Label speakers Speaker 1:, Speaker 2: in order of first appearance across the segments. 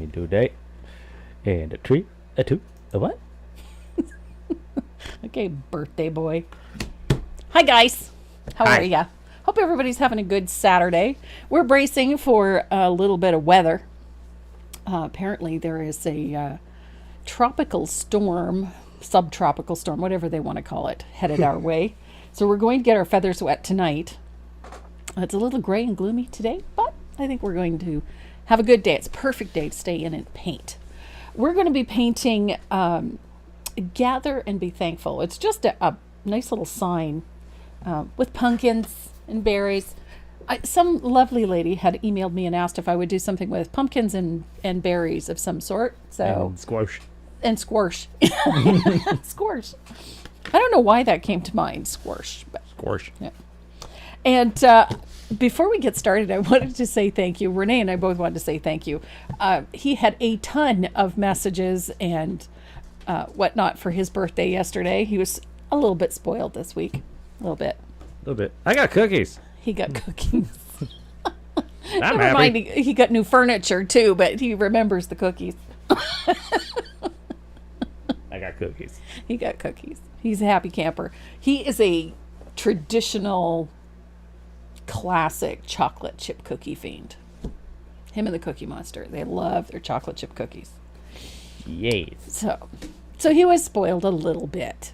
Speaker 1: We do a day and a tree, a two, a what?
Speaker 2: Okay, birthday boy. Hi, guys. How
Speaker 1: Hi.
Speaker 2: are ya? Hope everybody's having a good Saturday. We're bracing for a little bit of weather. Apparently, there is a tropical storm, subtropical storm, whatever they want to call it, headed our way. So we're going to get our feathers wet tonight. It's a little gray and gloomy today, but I think we're going to have a good day. It's a perfect day to stay in and paint. We're going to be painting Gather and Be Thankful. It's just a nice little sign with pumpkins and berries. Some lovely lady had emailed me and asked if I would do something with pumpkins and berries of some sort. So
Speaker 1: And squash.
Speaker 2: and squash. Squash. I don't know why that came to mind, squash. But
Speaker 1: Squash.
Speaker 2: yeah. And before we get started, I wanted to say thank you. Renee and I both wanted to say thank you. He had a ton of messages and whatnot for his birthday yesterday. He was a little bit spoiled this week. A little bit.
Speaker 1: A little bit. I got cookies.
Speaker 2: He got cookies.
Speaker 1: I'm
Speaker 2: Never mind,
Speaker 1: happy.
Speaker 2: he got new furniture too, but he remembers the cookies.
Speaker 1: I got cookies.
Speaker 2: He got cookies. He's a happy camper. He is a traditional, classic chocolate chip cookie fiend. Him and the Cookie Monster. They love their chocolate chip cookies.
Speaker 1: Yes.
Speaker 2: So he was spoiled a little bit.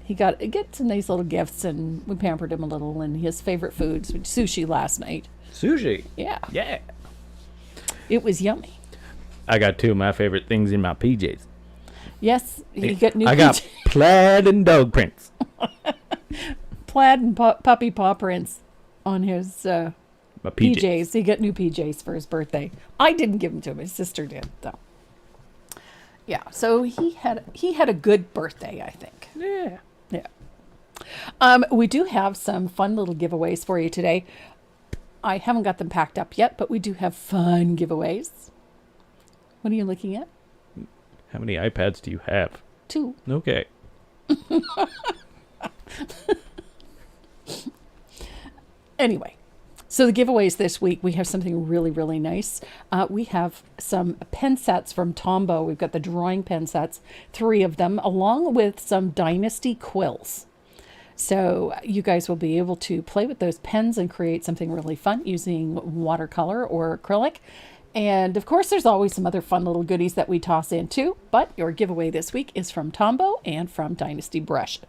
Speaker 2: He got some nice little gifts, and we pampered him a little. And his favorite foods, which sushi last night.
Speaker 1: Sushi.
Speaker 2: Yeah,
Speaker 1: Yeah.
Speaker 2: it was yummy.
Speaker 1: I got two of my favorite things in my PJs.
Speaker 2: Yes, he got new
Speaker 1: I got
Speaker 2: PJ
Speaker 1: plaid and dog prints.
Speaker 2: plaid and puppy paw prints on his
Speaker 1: My PJs.
Speaker 2: PJs. He got new PJs for his birthday. I didn't give them to him. His sister did, though. Yeah, so he had a good birthday, I think.
Speaker 1: Yeah.
Speaker 2: Yeah. We do have some fun little giveaways for you today. I haven't got them packed up yet, but we do have fun giveaways. What are you looking at?
Speaker 1: How many iPads do you have?
Speaker 2: 2.
Speaker 1: Okay.
Speaker 2: Anyway, so the giveaways this week, we have something really, really nice. We have some pen sets from Tombow. We've got the drawing pen sets, 3 of them, along with some Dynasty quills. So you guys will be able to play with those pens and create something really fun using watercolor or acrylic. And of course, there's always some other fun little goodies that we toss in too. But your giveaway this week is from Tombow and from Dynasty Brush.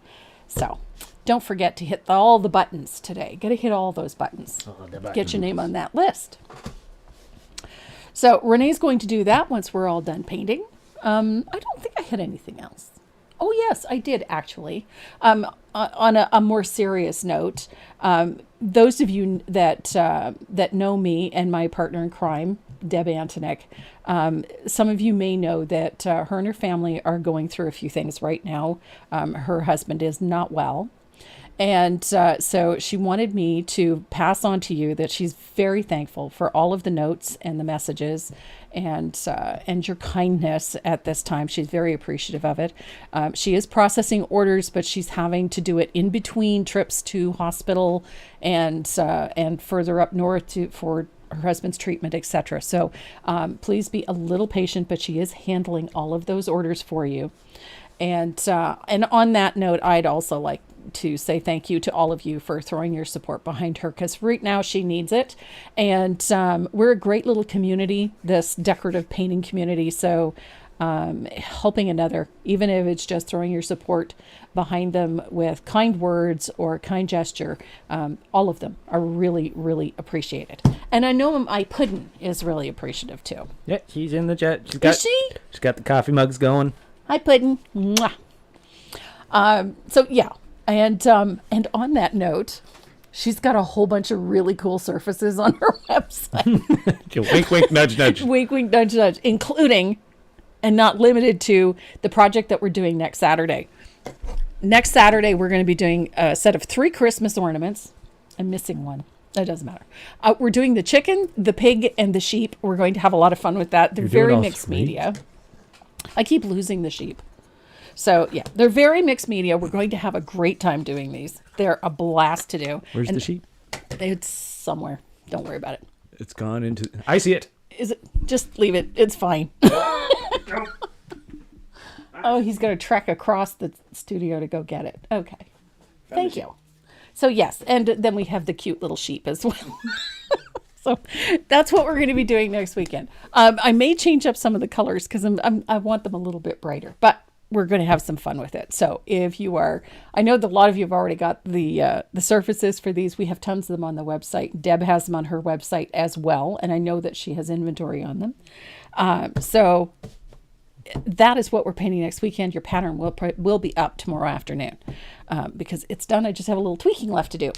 Speaker 2: So don't forget to hit all the buttons today. Got to hit all those buttons. Get your name on that list. So Renee's going to do that once we're all done painting. I don't think I had anything else. Oh, yes, I did, actually. On a more serious note, those of you that know me and my partner in crime, Deb Antonik, some of you may know that her and her family are going through a few things right now. Her husband is not well. And so she wanted me to pass on to you that she's very thankful for all of the notes and the messages and your kindness at this time. She's very appreciative of it. She is processing orders, but she's having to do it in between trips to hospital and further up north for her husband's treatment, etc. So please be a little patient, but she is handling all of those orders for you. And on that note, I'd also like to say thank you to all of you for throwing your support behind her, because right now she needs it. And we're a great little community, this decorative painting community. So helping another, even if it's just throwing your support behind them with kind words or kind gesture, all of them are really, really appreciated. And I know my puddin' is really appreciative too.
Speaker 1: Yeah, she's in the chat.
Speaker 2: Is she?
Speaker 1: She's got the coffee mugs going.
Speaker 2: Hi, puddin'. Mwah. So yeah. And on that note, she's got a whole bunch of really cool surfaces on her website.
Speaker 1: Wink, wink, nudge, nudge.
Speaker 2: Wink, wink, nudge, nudge, including and not limited to the project that we're doing next Saturday. Next Saturday, we're going to be doing a set of 3 Christmas ornaments. I'm missing one. That doesn't matter. We're doing the chicken, the pig, and the sheep. We're going to have a lot of fun with that. They're very mixed media. I keep losing the sheep. So, yeah, they're very mixed media. We're going to have a great time doing these. They're a blast to do.
Speaker 1: Where's the sheep?
Speaker 2: It's somewhere. Don't worry about it.
Speaker 1: It's gone into... I see it.
Speaker 2: Is it? Just leave it. It's fine. Oh, he's going to trek across the studio to go get it. Okay. Thank you. So yes, and then we have the cute little sheep as well. So that's what we're going to be doing next weekend. I may change up some of the colors because I want them a little bit brighter, but we're going to have some fun with it. So if you are, I know that a lot of you have already got the surfaces for these. We have tons of them on the website. Deb has them on her website as well, and I know that she has inventory on them. So that is what we're painting next weekend. Your pattern will be up tomorrow afternoon because it's done. I just have a little tweaking left to do.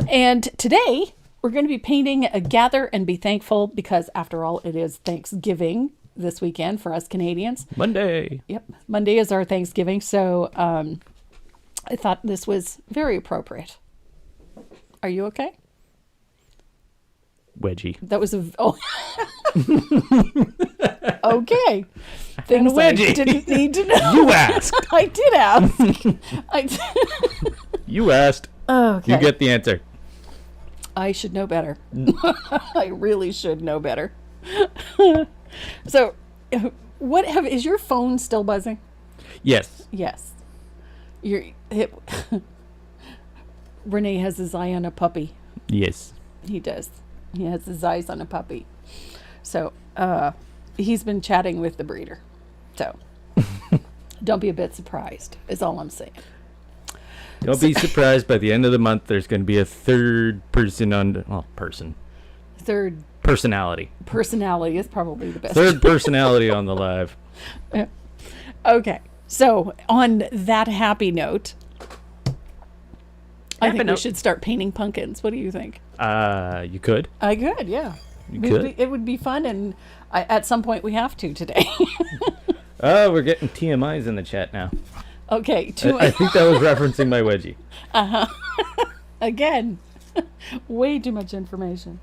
Speaker 2: And today we're going to be painting a Gather and Be Thankful because after all, it is Thanksgiving this weekend for us Canadians.
Speaker 1: Monday.
Speaker 2: Yep. Monday is our Thanksgiving. So I thought this was very appropriate. Are you okay?
Speaker 1: Wedgie.
Speaker 2: That was okay. Things I
Speaker 1: wedgie.
Speaker 2: didn't need to know.
Speaker 1: You asked.
Speaker 2: I did ask.
Speaker 1: You asked.
Speaker 2: Okay.
Speaker 1: You get the answer.
Speaker 2: I should know better. I really should know better. So, is your phone still buzzing?
Speaker 1: Yes.
Speaker 2: Yes. Renee has his eye on a puppy.
Speaker 1: Yes.
Speaker 2: He does. He has his eyes on a puppy. So, he's been chatting with the breeder. So, don't be a bit surprised, is all I'm saying.
Speaker 1: Don't be surprised by the end of the month there's going to be a third person
Speaker 2: Third
Speaker 1: personality.
Speaker 2: Personality is probably the best.
Speaker 1: Third personality on the live.
Speaker 2: Yeah. Okay. So, on that happy note, I think we should start painting pumpkins. What do you think?
Speaker 1: You could.
Speaker 2: I could, yeah. It would be fun, and at some point we have to today.
Speaker 1: Oh, we're getting TMIs in the chat now.
Speaker 2: Okay.
Speaker 1: I think that was referencing my wedgie.
Speaker 2: Again, way too much information.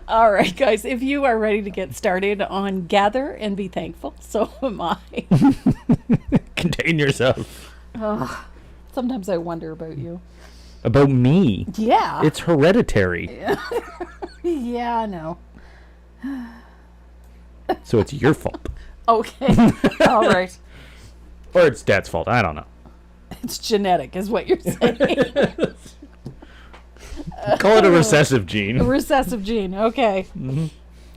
Speaker 2: All right, guys, if you are ready to get started on Gather and Be Thankful, so am I.
Speaker 1: Contain yourself.
Speaker 2: Sometimes I wonder about you.
Speaker 1: About me?
Speaker 2: Yeah.
Speaker 1: It's hereditary.
Speaker 2: Yeah, I know.
Speaker 1: So it's your fault.
Speaker 2: Okay. All right.
Speaker 1: Or it's Dad's fault. I don't know.
Speaker 2: It's genetic, is what you're saying.
Speaker 1: Call it a recessive gene.
Speaker 2: A recessive gene. Okay.
Speaker 1: Mm-hmm.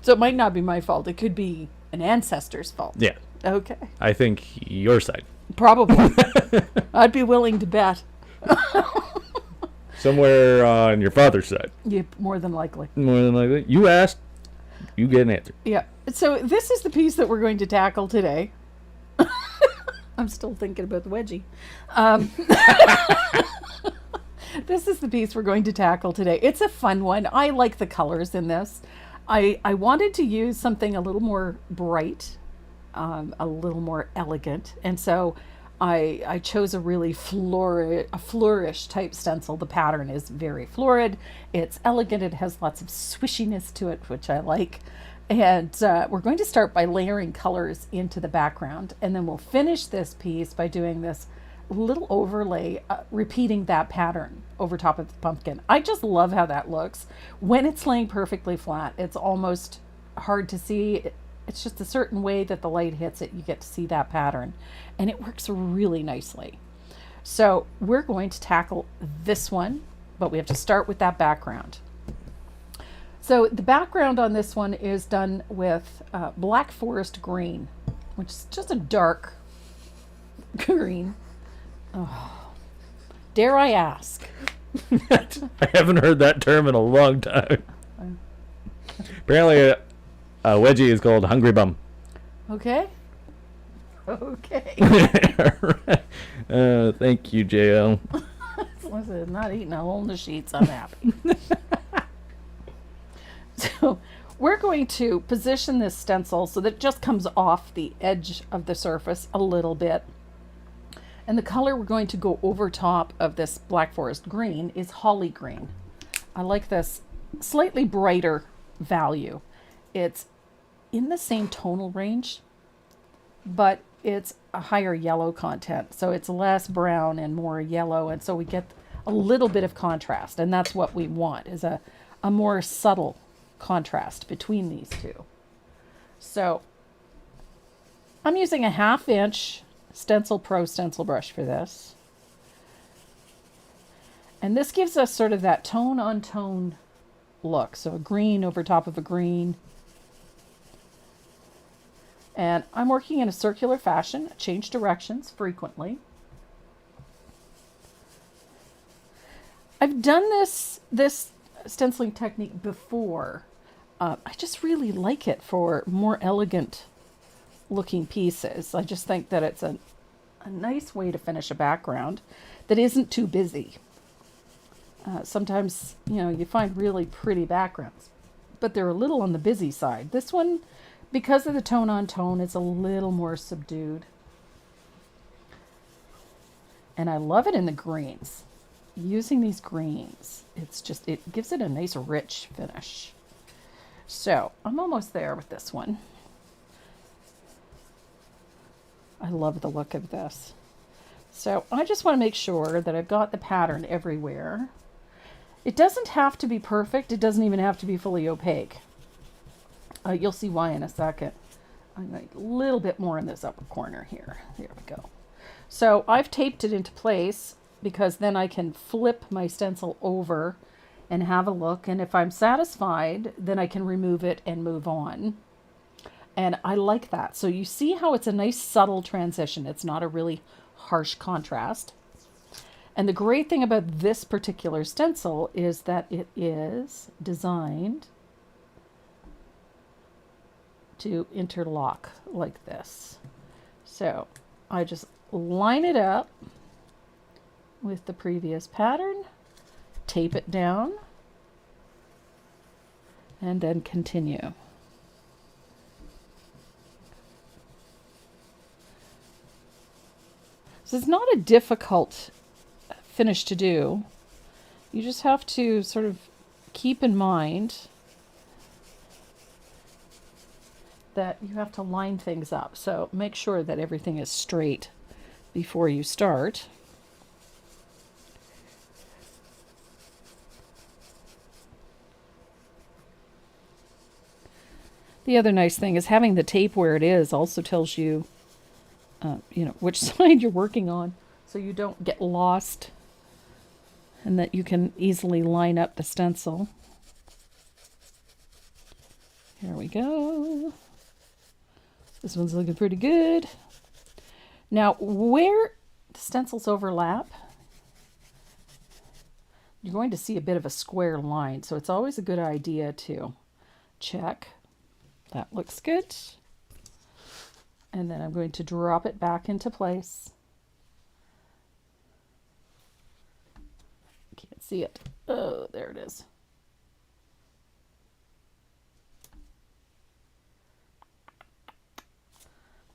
Speaker 2: So it might not be my fault. It could be an ancestor's fault.
Speaker 1: Yeah.
Speaker 2: Okay.
Speaker 1: I think your side.
Speaker 2: Probably. I'd be willing to bet.
Speaker 1: Somewhere on your father's side.
Speaker 2: Yeah, more than likely.
Speaker 1: More than likely. You asked, you get an answer.
Speaker 2: Yeah. So this is the piece that we're going to tackle today. I'm still thinking about the wedgie. This is the piece we're going to tackle today. It's a fun one. I like the colors in this. I wanted to use something a little more bright, a little more elegant. And so I chose a really flourish type stencil. The pattern is very florid. It's elegant. It has lots of swishiness to it, which I like. And we're going to start by layering colors into the background. And then we'll finish this piece by doing this little overlay, repeating that pattern over top of the pumpkin. I just love how that looks. When it's laying perfectly flat, it's almost hard to see. It's just a certain way that the light hits it, you get to see that pattern. And it works really nicely. So we're going to tackle this one, but we have to start with that background. So the background on this one is done with Black Forest Green, which is just a dark green. Oh, dare I ask?
Speaker 1: I haven't heard that term in a long time. Apparently, a wedgie is called Hungry Bum.
Speaker 2: Okay. Okay.
Speaker 1: Thank you, JL.
Speaker 2: As long as it's not eating a hole in the sheets, I'm happy. So we're going to position this stencil so that it just comes off the edge of the surface a little bit. And the color we're going to go over top of this Black Forest Green is Holly Green. I like this slightly brighter value. It's in the same tonal range, but it's a higher yellow content. So it's less brown and more yellow. And so we get a little bit of contrast. And that's what we want, is a more subtle contrast between these two. So I'm using a 1/2 inch Stencil Pro stencil brush for this. And this gives us sort of that tone on tone look. So a green over top of a green. And I'm working in a circular fashion. I change directions frequently. I've done this stenciling technique before. I just really like it for more elegant looking pieces. I just think that it's a nice way to finish a background that isn't too busy. Sometimes, you find really pretty backgrounds, but they're a little on the busy side. This one, because of the tone on tone, it's a little more subdued. And I love it in the greens. Using these greens, it gives it a nice rich finish. So I'm almost there with this one. I love the look of this. So I just want to make sure that I've got the pattern everywhere. It doesn't have to be perfect. It doesn't even have to be fully opaque. You'll see why in a second. I'm going a little bit more in this upper corner here. There we go. So I've taped it into place because then I can flip my stencil over and have a look. And if I'm satisfied, then I can remove it and move on. And I like that. So you see how it's a nice subtle transition. It's not a really harsh contrast. And the great thing about this particular stencil is that it is designed to interlock like this. So I just line it up with the previous pattern, tape it down, and then continue. So it's not a difficult finish to do. You just have to sort of keep in mind that you have to line things up. So make sure that everything is straight before you start. The other nice thing is having the tape where it is also tells you, which side you're working on, so you don't get lost and that you can easily line up the stencil. Here we go. This one's looking pretty good. Now, where the stencils overlap, you're going to see a bit of a square line, so it's always a good idea to check. That looks good. And then I'm going to drop it back into place. Can't see it. Oh, there it is.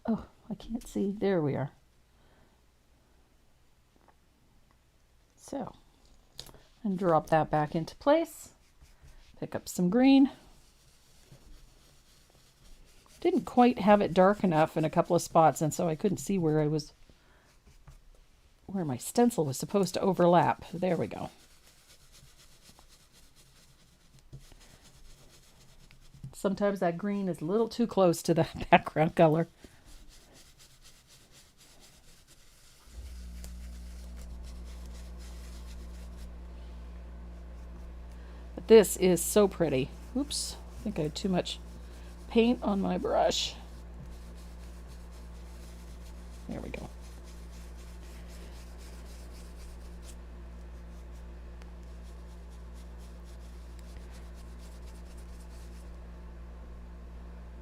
Speaker 2: Oh, I can't see. There we are. So, and drop that back into place. Pick up some green. Didn't quite have it dark enough in a couple of spots, and so I couldn't see where my stencil was supposed to overlap. There we go. Sometimes that green is a little too close to the background color. But this is so pretty. Oops, I think I had too much paint on my brush. There we go.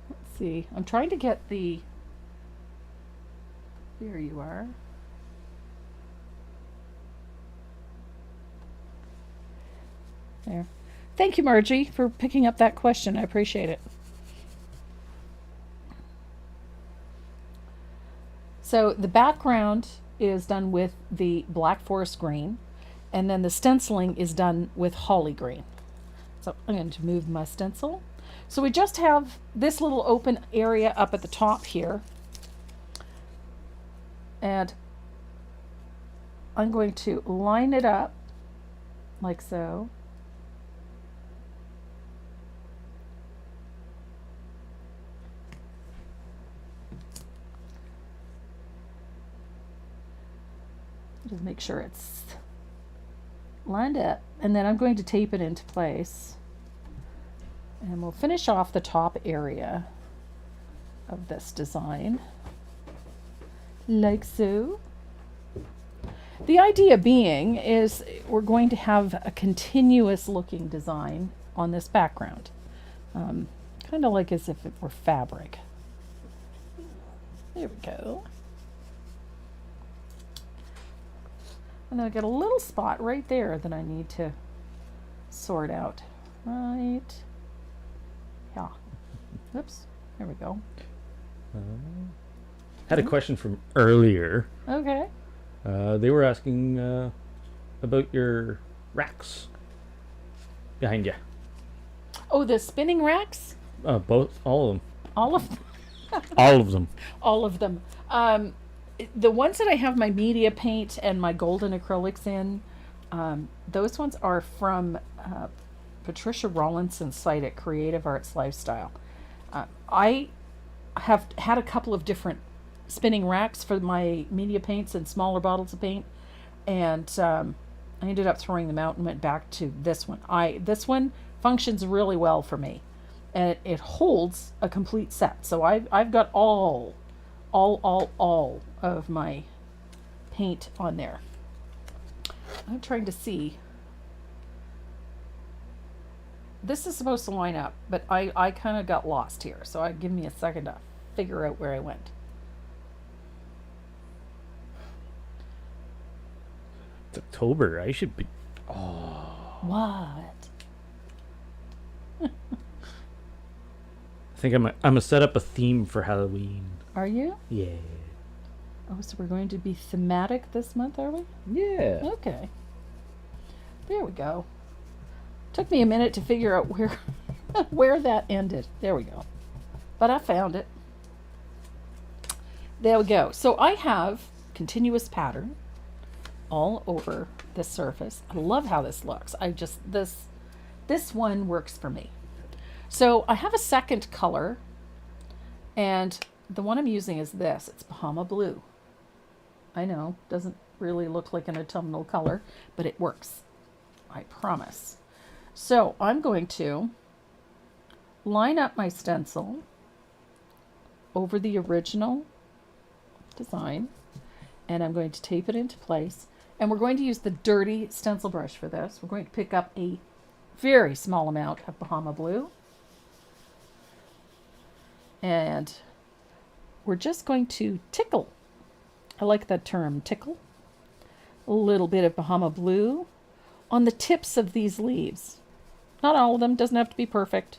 Speaker 2: Let's see. I'm trying to get the... There you are. There. Thank you, Margie, for picking up that question. I appreciate it. So the background is done with the Black Forest green, and then the stenciling is done with Holly green. So I'm going to move my stencil. So we just have this little open area up at the top here. And I'm going to line it up like so. Just make sure it's lined up, and then I'm going to tape it into place, and we'll finish off the top area of this design like so. The idea being is we're going to have a continuous looking design on this background, kind of like as if it were fabric. There we go. And then I got a little spot right there that I need to sort out. Right. Yeah. Oops. There we go.
Speaker 1: Had a question from earlier.
Speaker 2: Okay.
Speaker 1: They were asking about your racks behind you.
Speaker 2: Oh, the spinning racks?
Speaker 1: Both, all of them.
Speaker 2: All of them.
Speaker 1: All of them.
Speaker 2: All of them. The ones that I have my media paint and my golden acrylics in, those ones are from Patricia Rawlinson's site at Creative Arts Lifestyle. I have had a couple of different spinning racks for my media paints and smaller bottles of paint, and I ended up throwing them out and went back to this one. This one functions really well for me, and it holds a complete set. So I've got all of my paint on there. I'm trying to see. This is supposed to line up, but I kind of got lost here, so give me a second to figure out where I went.
Speaker 1: It's October. I should be.
Speaker 2: What?
Speaker 1: I think I'm gonna set up a theme for Halloween.
Speaker 2: Are you?
Speaker 1: Yeah.
Speaker 2: Oh, so we're going to be thematic this month, are we?
Speaker 1: Yeah.
Speaker 2: Okay. There we go. Took me a minute to figure out where that ended. There we go. But I found it. There we go. So I have continuous pattern all over the surface. I love how this looks. This one works for me. So I have a second color, and the one I'm using is this. It's Bahama Blue. I know, doesn't really look like an autumnal color, but it works. I promise. So I'm going to line up my stencil over the original design, and I'm going to tape it into place. And we're going to use the dirty stencil brush for this. We're going to pick up a very small amount of Bahama Blue, and we're just going to tickle. I like that term, tickle. A little bit of Bahama Blue on the tips of these leaves. Not all of them, doesn't have to be perfect.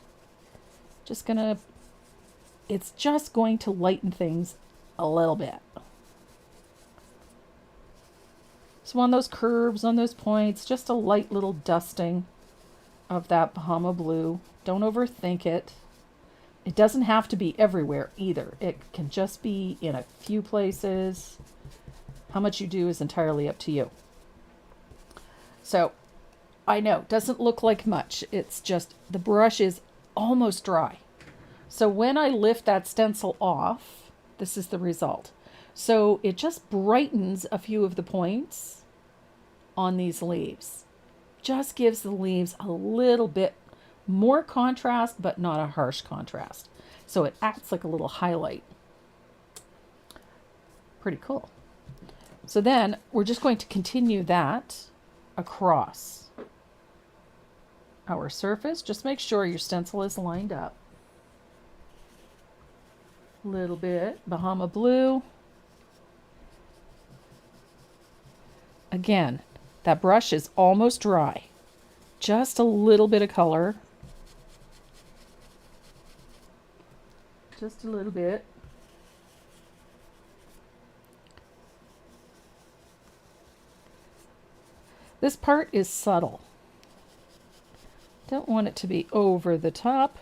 Speaker 2: It's just going to lighten things a little bit. So on those curves, on those points, just a light little dusting of that Bahama Blue. Don't overthink it. It doesn't have to be everywhere either. It can just be in a few places. How much you do is entirely up to you. So I know, it doesn't look like much. It's just the brush is almost dry. So when I lift that stencil off, this is the result. So it just brightens a few of the points on these leaves. Just gives the leaves a little bit more contrast, but not a harsh contrast. So it acts like a little highlight. Pretty cool. So then we're just going to continue that across our surface. Just make sure your stencil is lined up. A little bit Bahama Blue. Again, that brush is almost dry. Just a little bit of color. Just a little bit. This part is subtle. Don't want it to be over the top.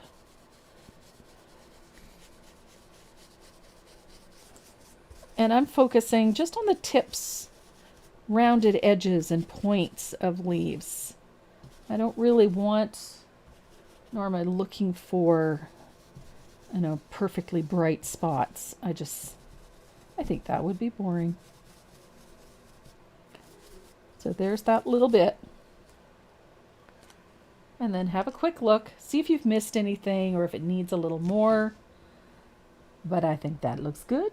Speaker 2: And I'm focusing just on the tips, rounded edges and points of leaves. I don't really want, nor am I looking for, perfectly bright spots. I think that would be boring. So there's that little bit. And then have a quick look. See if you've missed anything or if it needs a little more. But I think that looks good.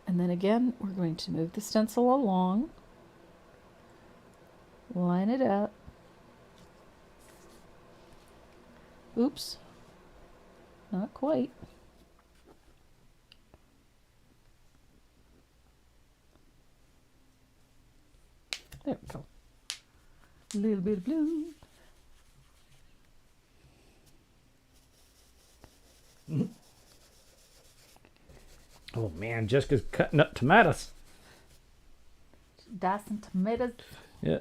Speaker 2: And then again, we're going to move the stencil along. Line it up. Oops. Not quite. There we go. A little bit of blue.
Speaker 1: Oh man, Jessica's cutting up tomatoes.
Speaker 2: Dicing tomatoes.
Speaker 1: Yeah.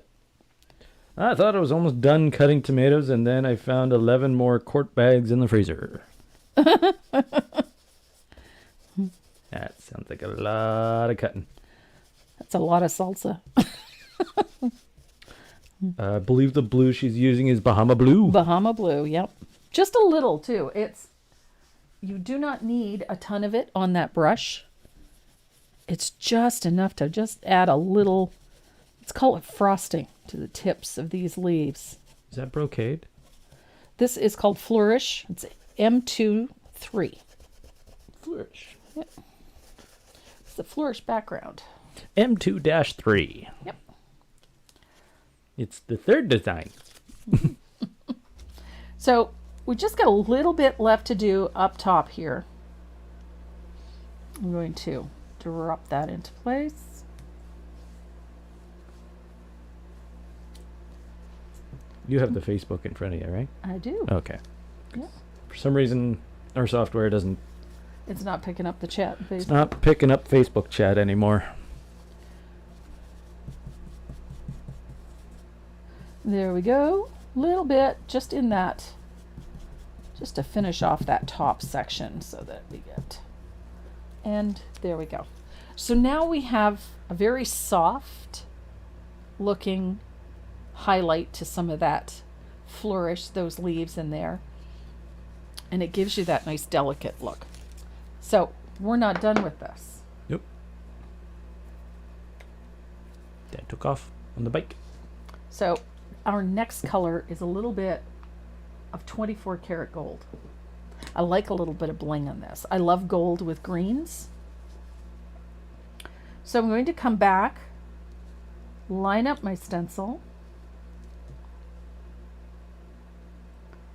Speaker 1: I thought I was almost done cutting tomatoes, and then I found 11 more quart bags in the freezer. That sounds like a lot of cutting.
Speaker 2: That's a lot of salsa.
Speaker 1: I believe the blue she's using is Bahama Blue.
Speaker 2: Bahama Blue, yep. Just a little too. You do not need a ton of it on that brush. It's just enough to just add a little, let's call it frosting to the tips of these leaves.
Speaker 1: Is that brocade?
Speaker 2: This is called Flourish. It's M23.
Speaker 1: Flourish.
Speaker 2: Yep. It's the Flourish background.
Speaker 1: M2-3.
Speaker 2: Yep.
Speaker 1: It's the third design.
Speaker 2: So we just got a little bit left to do up top here. I'm going to drop that into place.
Speaker 1: You have the Facebook in front of you, right?
Speaker 2: I do.
Speaker 1: Okay.
Speaker 2: Yeah.
Speaker 1: For some reason, our software doesn't...
Speaker 2: It's not picking up the chat.
Speaker 1: It's not picking up Facebook chat anymore.
Speaker 2: There we go. Little bit just in that, just to finish off that top section so that we get, and there we go. So now we have a very soft looking highlight to some of that flourish, those leaves in there. And it gives you that nice delicate look. So we're not done with this.
Speaker 1: Yep. Dad took off on the bike.
Speaker 2: So our next color is a little bit of 24 karat gold. I like a little bit of bling on this. I love gold with greens. So I'm going to come back, line up my stencil,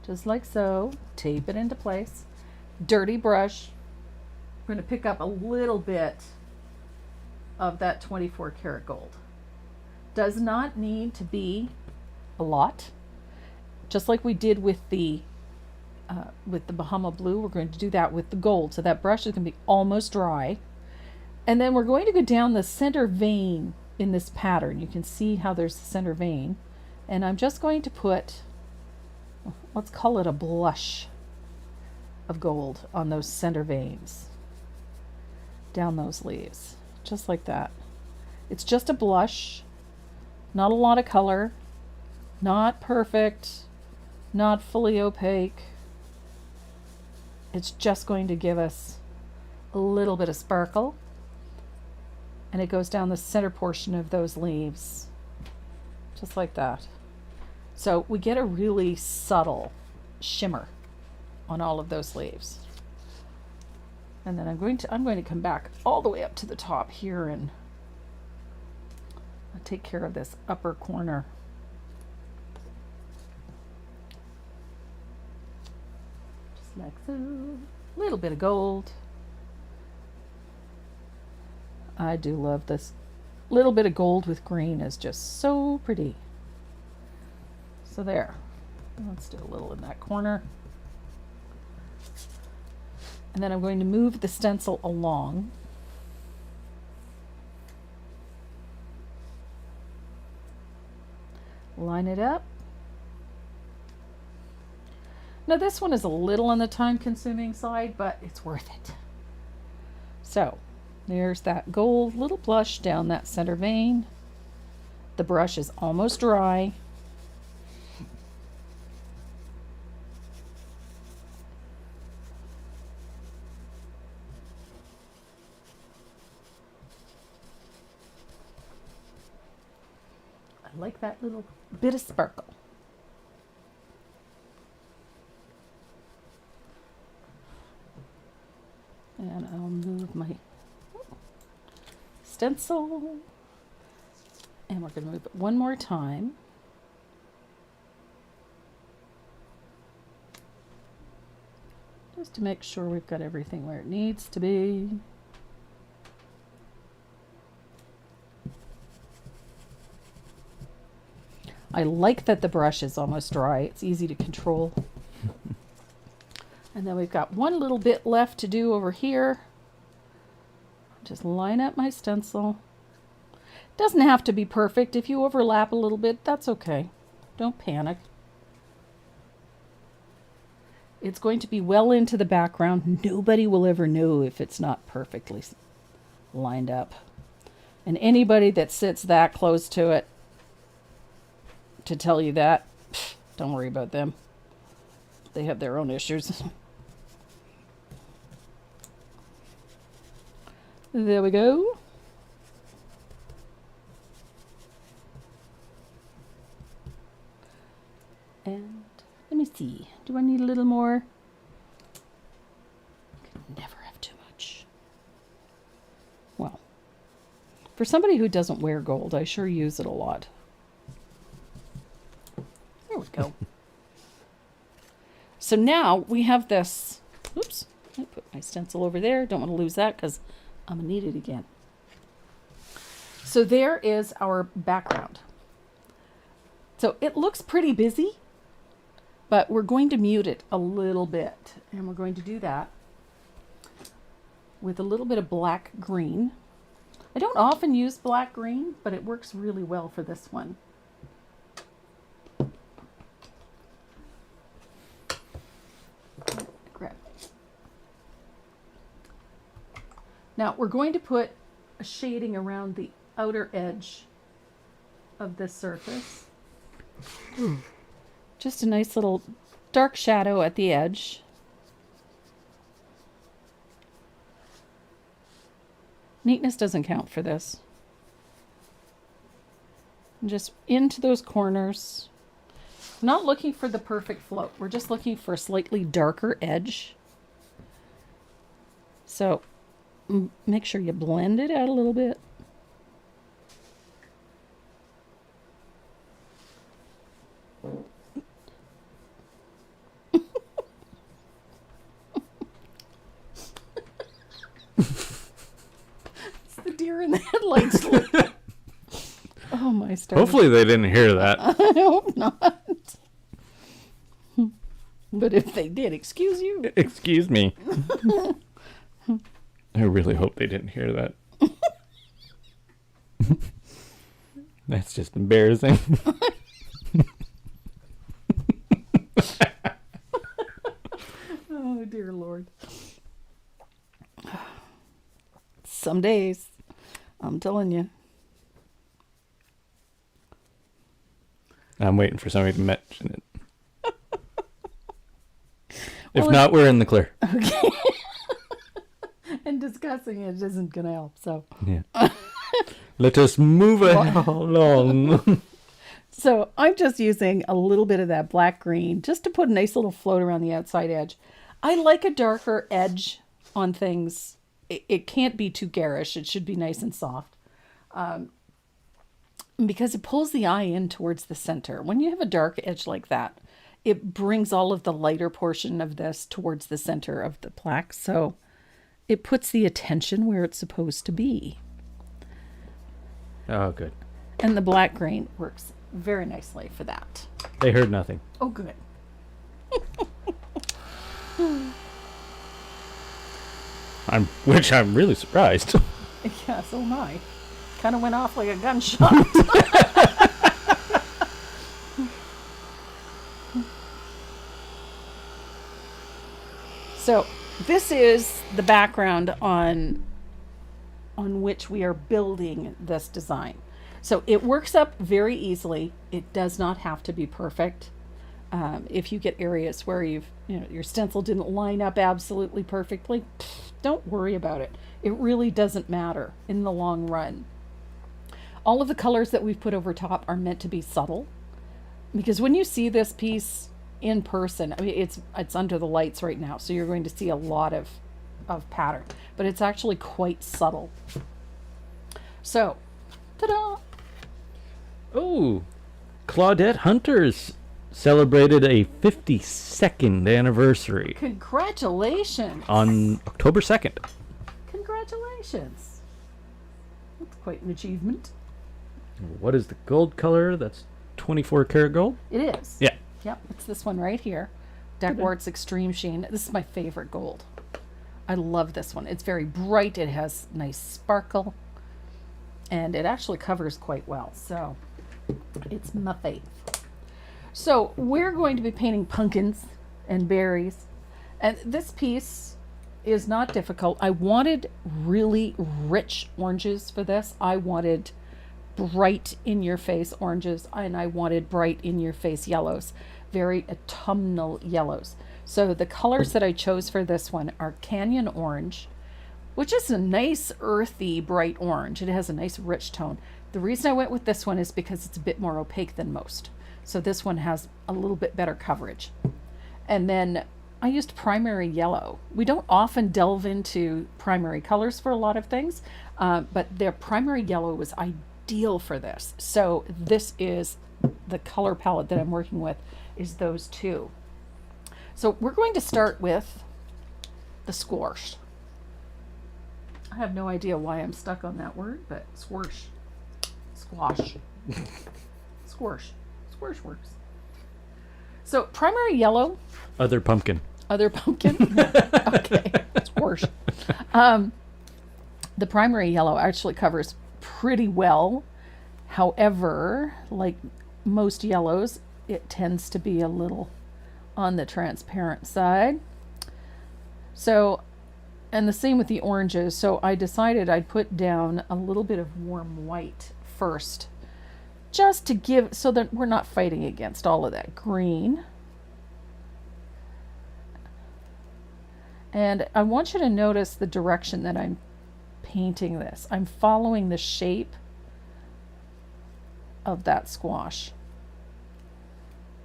Speaker 2: just like so, tape it into place. Dirty brush. I'm going to pick up a little bit of that 24 karat gold. Does not need to be a lot. Just like we did with the Bahama Blue, we're going to do that with the gold. So that brush is going to be almost dry. And then we're going to go down the center vein in this pattern. You can see how there's the center vein. And I'm just going to put, let's call it a blush of gold on those center veins. Down those leaves. Just like that. It's just a blush. Not a lot of color. Not perfect. Not fully opaque. It's just going to give us a little bit of sparkle. And it goes down the center portion of those leaves. Just like that. So we get a really subtle shimmer on all of those leaves. And then I'm going to come back all the way up to the top here and I'll take care of this upper corner. Just like so. A little bit of gold. I do love this. Little bit of gold with green is just so pretty. So there. Let's do a little in that corner. And then I'm going to move the stencil along. Line it up. Now this one is a little on the time-consuming side, but it's worth it. So there's that gold little blush down that center vein. The brush is almost dry. I like that little bit of sparkle. And I'll move my stencil. And we're going to move it one more time. Just to make sure we've got everything where it needs to be. I like that the brush is almost dry. It's easy to control. And then we've got one little bit left to do over here. Just line up my stencil. Doesn't have to be perfect. If you overlap a little bit, that's okay. Don't panic. It's going to be well into the background. Nobody will ever know if it's not perfectly lined up. And anybody that sits that close to it to tell you that, don't worry about them. They have their own issues. There we go. And let me see. Do I need a little more? I could never have too much. Well, for somebody who doesn't wear gold, I sure use it a lot. There we go. So now we have this. Oops. I put my stencil over there. Don't want to lose that because I'm going to need it again. So there is our background. So it looks pretty busy, but we're going to mute it a little bit. And we're going to do that with a little bit of black green. I don't often use black green, but it works really well for this one. Now we're going to put a shading around the outer edge of this surface. Just a nice little dark shadow at the edge. Neatness doesn't count for this. And just into those corners. I'm not looking for the perfect float. We're just looking for a slightly darker edge. So make sure you blend it out a little bit. It's the deer in the headlights. Oh my stars.
Speaker 1: Hopefully they didn't hear that.
Speaker 2: I hope not. But if they did, excuse you.
Speaker 1: Excuse me. I really hope they didn't hear that. That's just embarrassing.
Speaker 2: Oh, dear Lord. Some days, I'm telling you.
Speaker 1: I'm waiting for somebody to mention it. If not, we're in the clear.
Speaker 2: Okay. And discussing it isn't going to help, so.
Speaker 1: Yeah. Let us move along.
Speaker 2: So I'm just using a little bit of that black green just to put a nice little float around the outside edge. I like a darker edge on things. It can't be too garish. It should be nice and soft. Because it pulls the eye in towards the center. When you have a dark edge like that, it brings all of the lighter portion of this towards the center of the plaque. So it puts the attention where it's supposed to be.
Speaker 1: Oh, good.
Speaker 2: And the black green works very nicely for that.
Speaker 1: They heard nothing.
Speaker 2: Oh, good.
Speaker 1: Which I'm really surprised.
Speaker 2: Yeah, so am I. Kind of went off like a gunshot. So this is the background on which we are building this design. So it works up very easily. It does not have to be perfect. If you get areas where your stencil didn't line up absolutely perfectly, don't worry about it. It really doesn't matter in the long run. All of the colors that we've put over top are meant to be subtle, because when you see this piece in person, I mean, it's under the lights right now, so you're going to see a lot of pattern, but it's actually quite subtle. So, ta-da!
Speaker 1: Oh, Claudette Hunter's celebrated a 52nd anniversary
Speaker 2: Congratulations!
Speaker 1: on October 2nd.
Speaker 2: Congratulations! That's quite an achievement.
Speaker 1: What is the gold color? That's 24 karat gold?
Speaker 2: It is.
Speaker 1: Yeah.
Speaker 2: Yep, it's this one right here. Deckwart's Extreme Sheen. This is my favorite gold. I love this one. It's very bright. It has nice sparkle. And it actually covers quite well. So, it's my fave. So, we're going to be painting pumpkins and berries. And this piece is not difficult. I wanted really rich oranges for this. I wanted bright in your face oranges, and I wanted bright in your face yellows, very autumnal yellows. So the colors that I chose for this one are Canyon Orange, which is a nice earthy bright orange. It has a nice rich tone. The reason I went with this one is because it's a bit more opaque than most. So this one has a little bit better coverage. And then I used Primary Yellow. We don't often delve into primary colors for a lot of things, but their Primary Yellow was ideal for this. So this is the color palette that I'm working with, is those two. So we're going to start with the squash. I have no idea why I'm stuck on that word, but squash. Squash. Squash. Squash works. So Primary Yellow.
Speaker 1: Other pumpkin.
Speaker 2: Other pumpkin? Okay. Squash. The Primary Yellow actually covers pretty well. However, like most yellows, it tends to be a little on the transparent side. So, and the same with the oranges. So I decided I'd put down a little bit of warm white first, just to give, so that we're not fighting against all of that green. And I want you to notice the direction that I'm painting this. I'm following the shape of that squash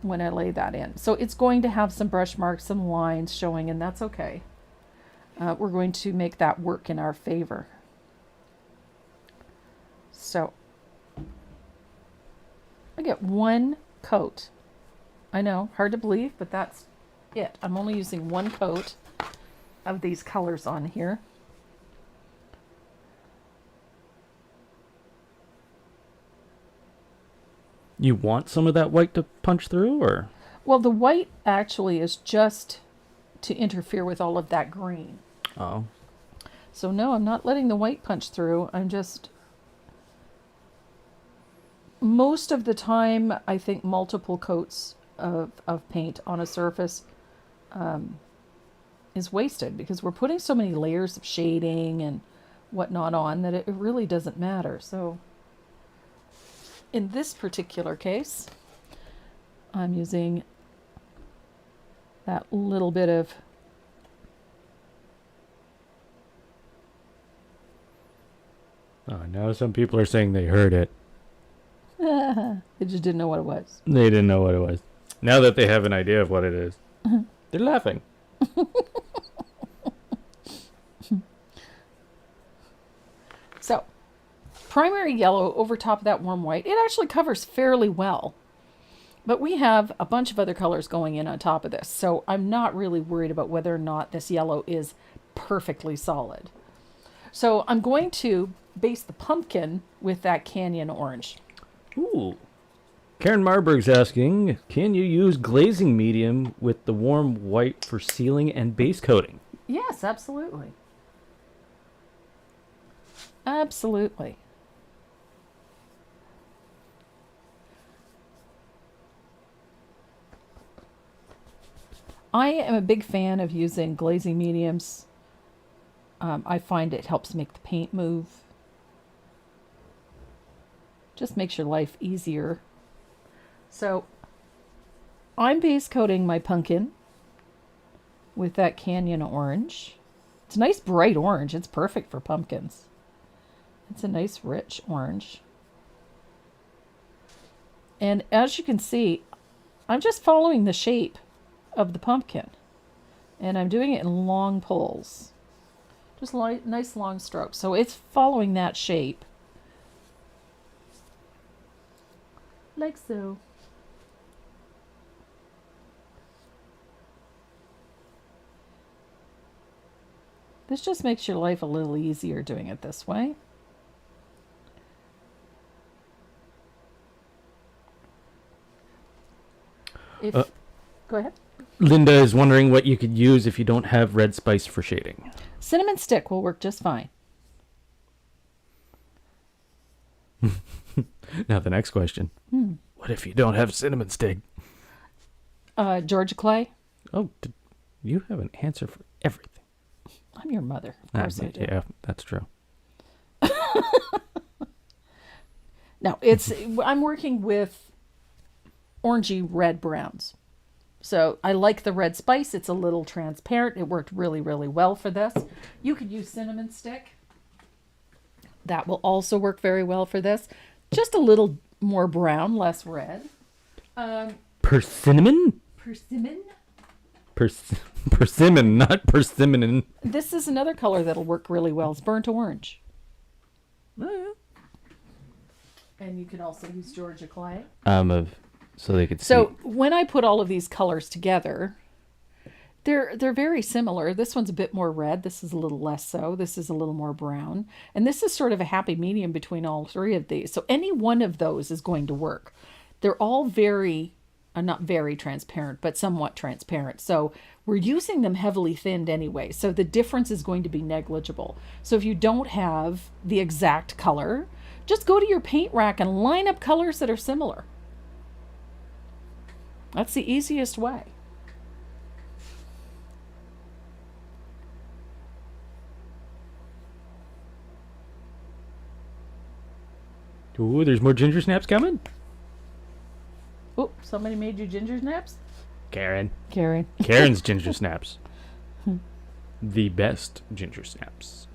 Speaker 2: when I lay that in. So it's going to have some brush marks, some lines showing, and that's okay. We're going to make that work in our favor. So I get one coat. I know, hard to believe, but that's it. I'm only using one coat of these colors on here.
Speaker 1: You want some of that white to punch through, or?
Speaker 2: Well, the white actually is just to interfere with all of that green.
Speaker 1: Oh.
Speaker 2: So no, I'm not letting the white punch through. I'm just, most of the time, I think multiple coats of paint on a surface is wasted, because we're putting so many layers of shading and whatnot on that it really doesn't matter. So in this particular case, I'm using that little bit of
Speaker 1: Oh, now some people are saying they heard it.
Speaker 2: they just didn't know what it was.
Speaker 1: They didn't know what it was. Now that they have an idea of what it is, they're laughing.
Speaker 2: So, Primary Yellow over top of that warm white, it actually covers fairly well. But we have a bunch of other colors going in on top of this, so I'm not really worried about whether or not this yellow is perfectly solid. So I'm going to base the pumpkin with that Canyon Orange.
Speaker 1: Ooh. Karen Marburg's asking, can you use glazing medium with the warm white for sealing and base coating?
Speaker 2: Yes, absolutely. Absolutely. I am a big fan of using glazing mediums. I find it helps make the paint move. Just makes your life easier. So I'm base coating my pumpkin with that Canyon Orange. It's a nice bright orange. It's perfect for pumpkins. It's a nice rich orange. And as you can see, I'm just following the shape of the pumpkin. And I'm doing it in long pulls. Just nice long strokes. So it's following that shape. Like so. This just makes your life a little easier doing it this way. Go ahead.
Speaker 1: Linda is wondering what you could use if you don't have red spice for shading.
Speaker 2: Cinnamon stick will work just fine.
Speaker 1: Now the next question. What if you don't have cinnamon stick?
Speaker 2: Georgia clay.
Speaker 1: Oh, you have an answer for everything.
Speaker 2: I'm your mother. Of course I do.
Speaker 1: Yeah, that's true.
Speaker 2: No, I'm working with orangey red browns. So I like the red spice. It's a little transparent. It worked really, really well for this. You could use cinnamon stick. That will also work very well for this. Just a little more brown, less red.
Speaker 1: Persimmon?
Speaker 2: Persimmon?
Speaker 1: Persimmon, not persimmon.
Speaker 2: This is another color that'll work really well. It's burnt orange.
Speaker 1: Oh, yeah.
Speaker 2: And you can also use Georgia clay.
Speaker 1: So they could see.
Speaker 2: So when I put all of these colors together, they're very similar. This one's a bit more red. This is a little less so. This is a little more brown. And this is sort of a happy medium between all three of these. So any one of those is going to work. They're all not very transparent, but somewhat transparent. So we're using them heavily thinned anyway. So the difference is going to be negligible. So if you don't have the exact color, just go to your paint rack and line up colors that are similar. That's the easiest way.
Speaker 1: Ooh, there's more ginger snaps coming.
Speaker 2: Oh, somebody made you ginger snaps?
Speaker 1: Karen.
Speaker 2: Karen's
Speaker 1: ginger snaps. The best ginger snaps.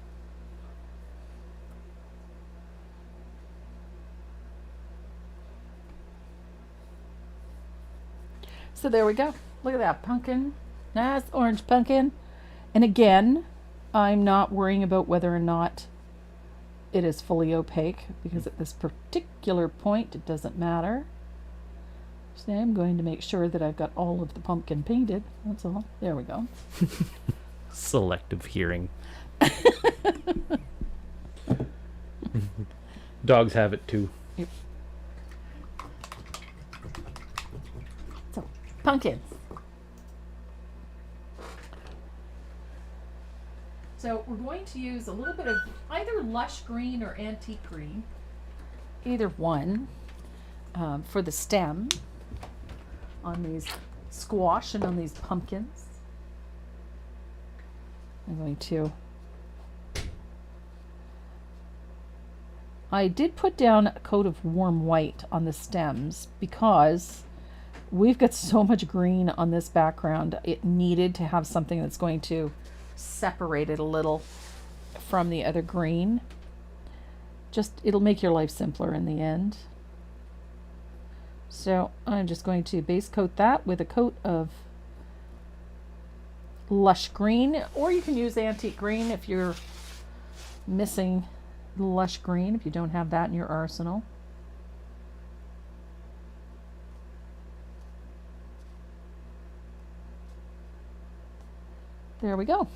Speaker 2: So there we go. Look at that pumpkin. Nice orange pumpkin. And again, I'm not worrying about whether or not it is fully opaque, because at this particular point it doesn't matter. So I'm going to make sure that I've got all of the pumpkin painted. That's all. There we go.
Speaker 1: Selective hearing. Dogs have it too.
Speaker 2: Yep. So, pumpkins. So we're going to use a little bit of either lush green or antique green, either one, for the stem on these squash and on these pumpkins. I'm going to... I did put down a coat of warm white on the stems because we've got so much green on this background. It needed to have something that's going to separate it a little from the other green. It'll make your life simpler in the end. So I'm just going to base coat that with a coat of lush green, or you can use antique green if you're missing lush green, if you don't have that in your arsenal. There we go.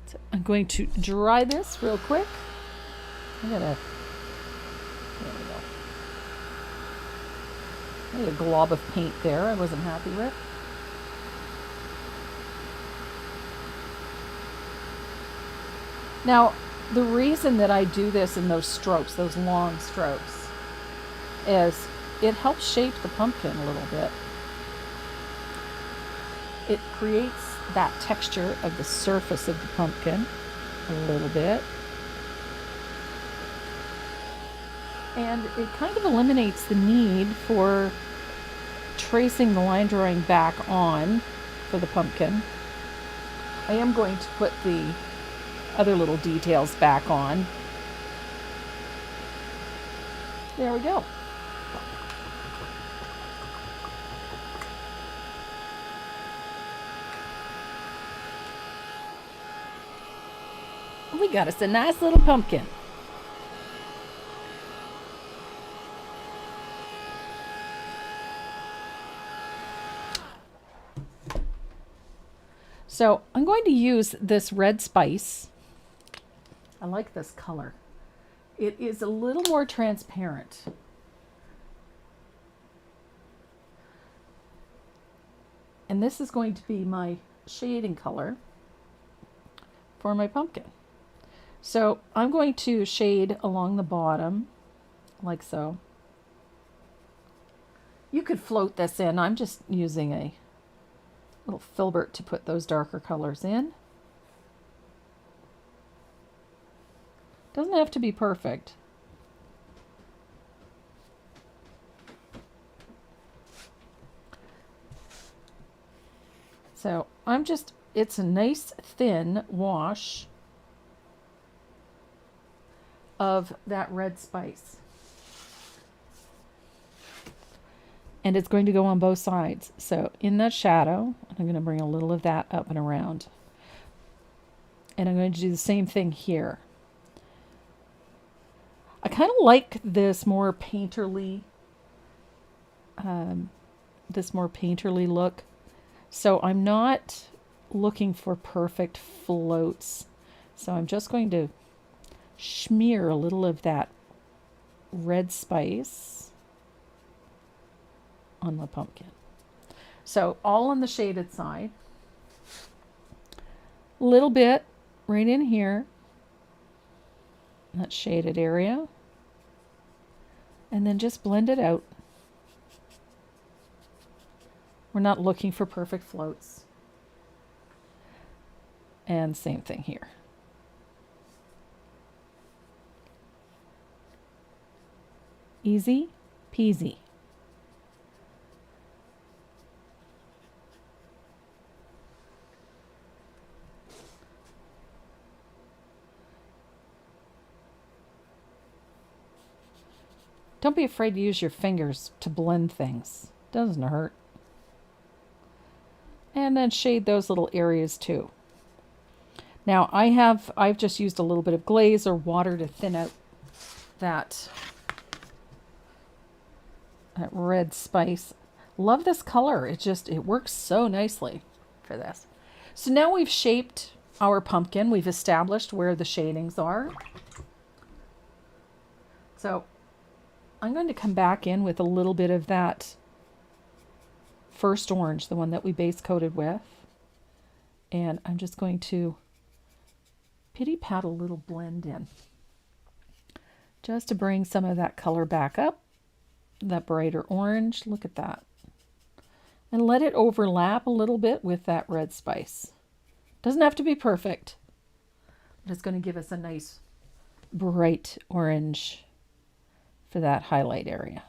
Speaker 2: So I'm going to dry this real quick. There we go. I had a glob of paint there I wasn't happy with. Now, the reason that I do this in those strokes, those long strokes, is it helps shape the pumpkin a little bit. It creates that texture of the surface of the pumpkin a little bit. And it kind of eliminates the need for tracing the line drawing back on for for the pumpkin. I am going to put the other little details back on. There we go. We got us a nice little pumpkin. So I'm going to use this red spice. I like this color. It is a little more transparent. And this is going to be my shading color for my pumpkin. So I'm going to shade along the bottom, like so. You could float this in. I'm just using a little filbert to put those darker colors in. Doesn't have to be perfect. So it's a nice thin wash of that red spice. And it's going to go on both sides. So in that shadow, I'm going to bring a little of that up and around. And I'm going to do the same thing here. I kind of like this more painterly look. So I'm not looking for perfect floats. So I'm just going to smear a little of that red spice on the pumpkin. So all on the shaded side. A little bit right in here, that shaded area. And then just blend it out. We're not looking for perfect floats. And same thing here. Easy peasy. Don't be afraid to use your fingers to blend things. Doesn't hurt. And then shade those little areas too. Now I've just used a little bit of glaze or water to thin out that red spice. Love this color. It works so nicely for this. So now we've shaped our pumpkin. We've established where the shadings are. So I'm going to come back in with a little bit of that first orange, the one that we base coated with. And I'm just going to pity pat a little blend in, just to bring some of that color back up, that brighter orange. Look at that. And let it overlap a little bit with that red spice. Doesn't have to be perfect, but it's going to give us a nice bright orange for that highlight area.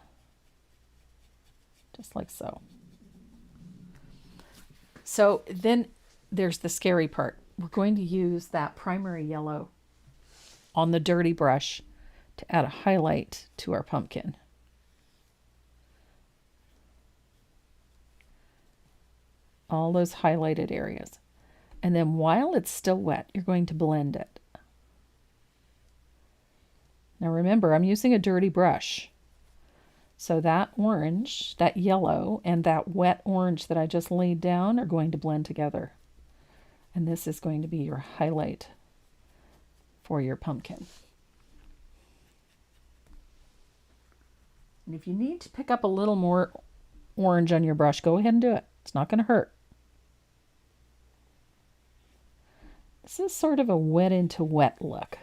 Speaker 2: Just like so. So then there's the scary part. We're going to use that primary yellow on the dirty brush to add a highlight to our pumpkin. All those highlighted areas. And then while it's still wet, you're going to blend it. Now remember, I'm using a dirty brush. So that orange, that yellow, and that wet orange that I just laid down are going to blend together. And this is going to be your highlight for your pumpkin. And if you need to pick up a little more orange on your brush, go ahead and do it. It's not going to hurt. This is sort of a wet into wet look.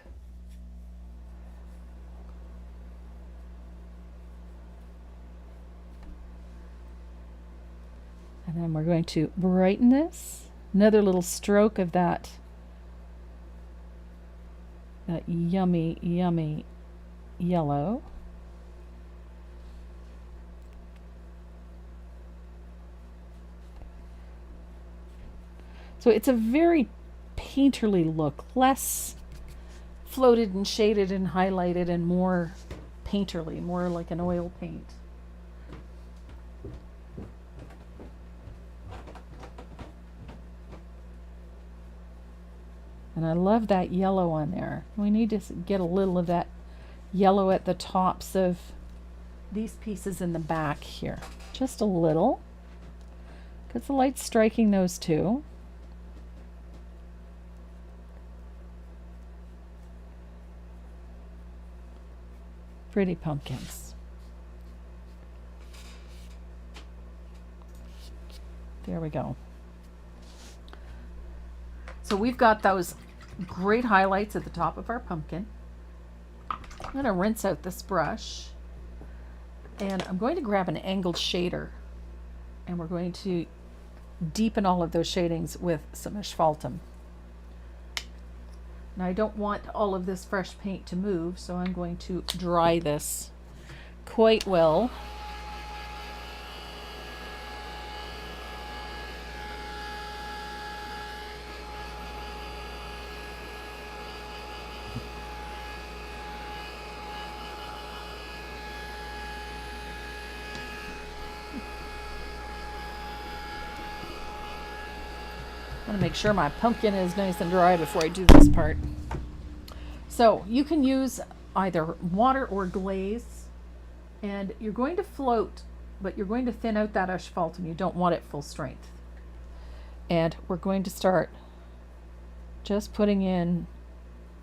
Speaker 2: And then we're going to brighten this. Another little stroke of that yummy, yummy yellow. So it's a very painterly look, less floated and shaded and highlighted and more painterly, more like an oil paint. And I love that yellow on there. We need to get a little of that yellow at the tops of these pieces in the back here. Just a little, because the light's striking those too. Pretty pumpkins. There we go. So we've got those great highlights at the top of our pumpkin. I'm going to rinse out this brush, and I'm going to grab an angled shader, and we're going to deepen all of those shadings with some asphaltum. Now I don't want all of this fresh paint to move, so I'm going to dry this quite well. I want to make sure my pumpkin is nice and dry before I do this part. So you can use either water or glaze, and you're going to float, but you're going to thin out that asphaltum. You don't want it full strength. And we're going to start just putting in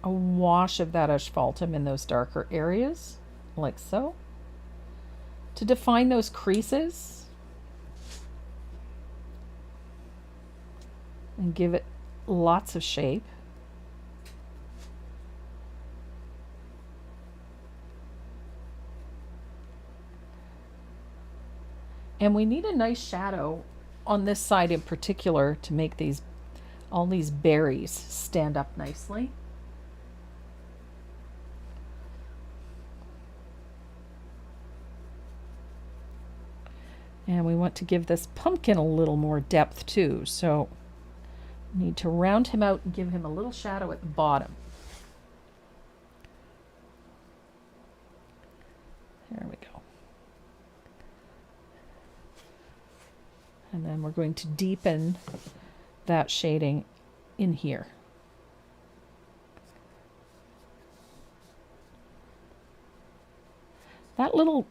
Speaker 2: a wash of that asphaltum in those darker areas, like so, to define those creases and give it lots of shape. And we need a nice shadow on this side in particular to make all these berries stand up nicely. And we want to give this pumpkin a little more depth too, so we need to round him out and give him a little shadow at the bottom. There we go. And then we're going to deepen that shading in here. That little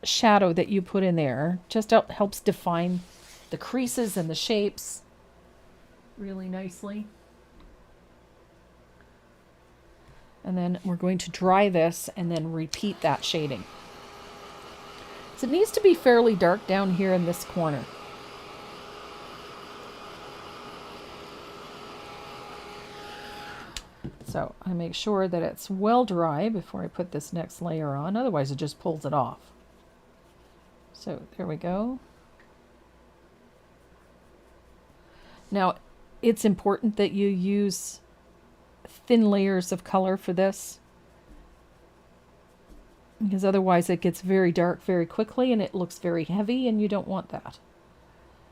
Speaker 2: shadow that you put in there just helps define the creases and the shapes really nicely. And then we're going to dry this and then repeat that shading. So it needs to be fairly dark down here in this corner. So I make sure that it's well dry before I put this next layer on, otherwise it just pulls it off. So there we go. Now it's important that you use thin layers of color for this, because otherwise it gets very dark very quickly and it looks very heavy, and you don't want that.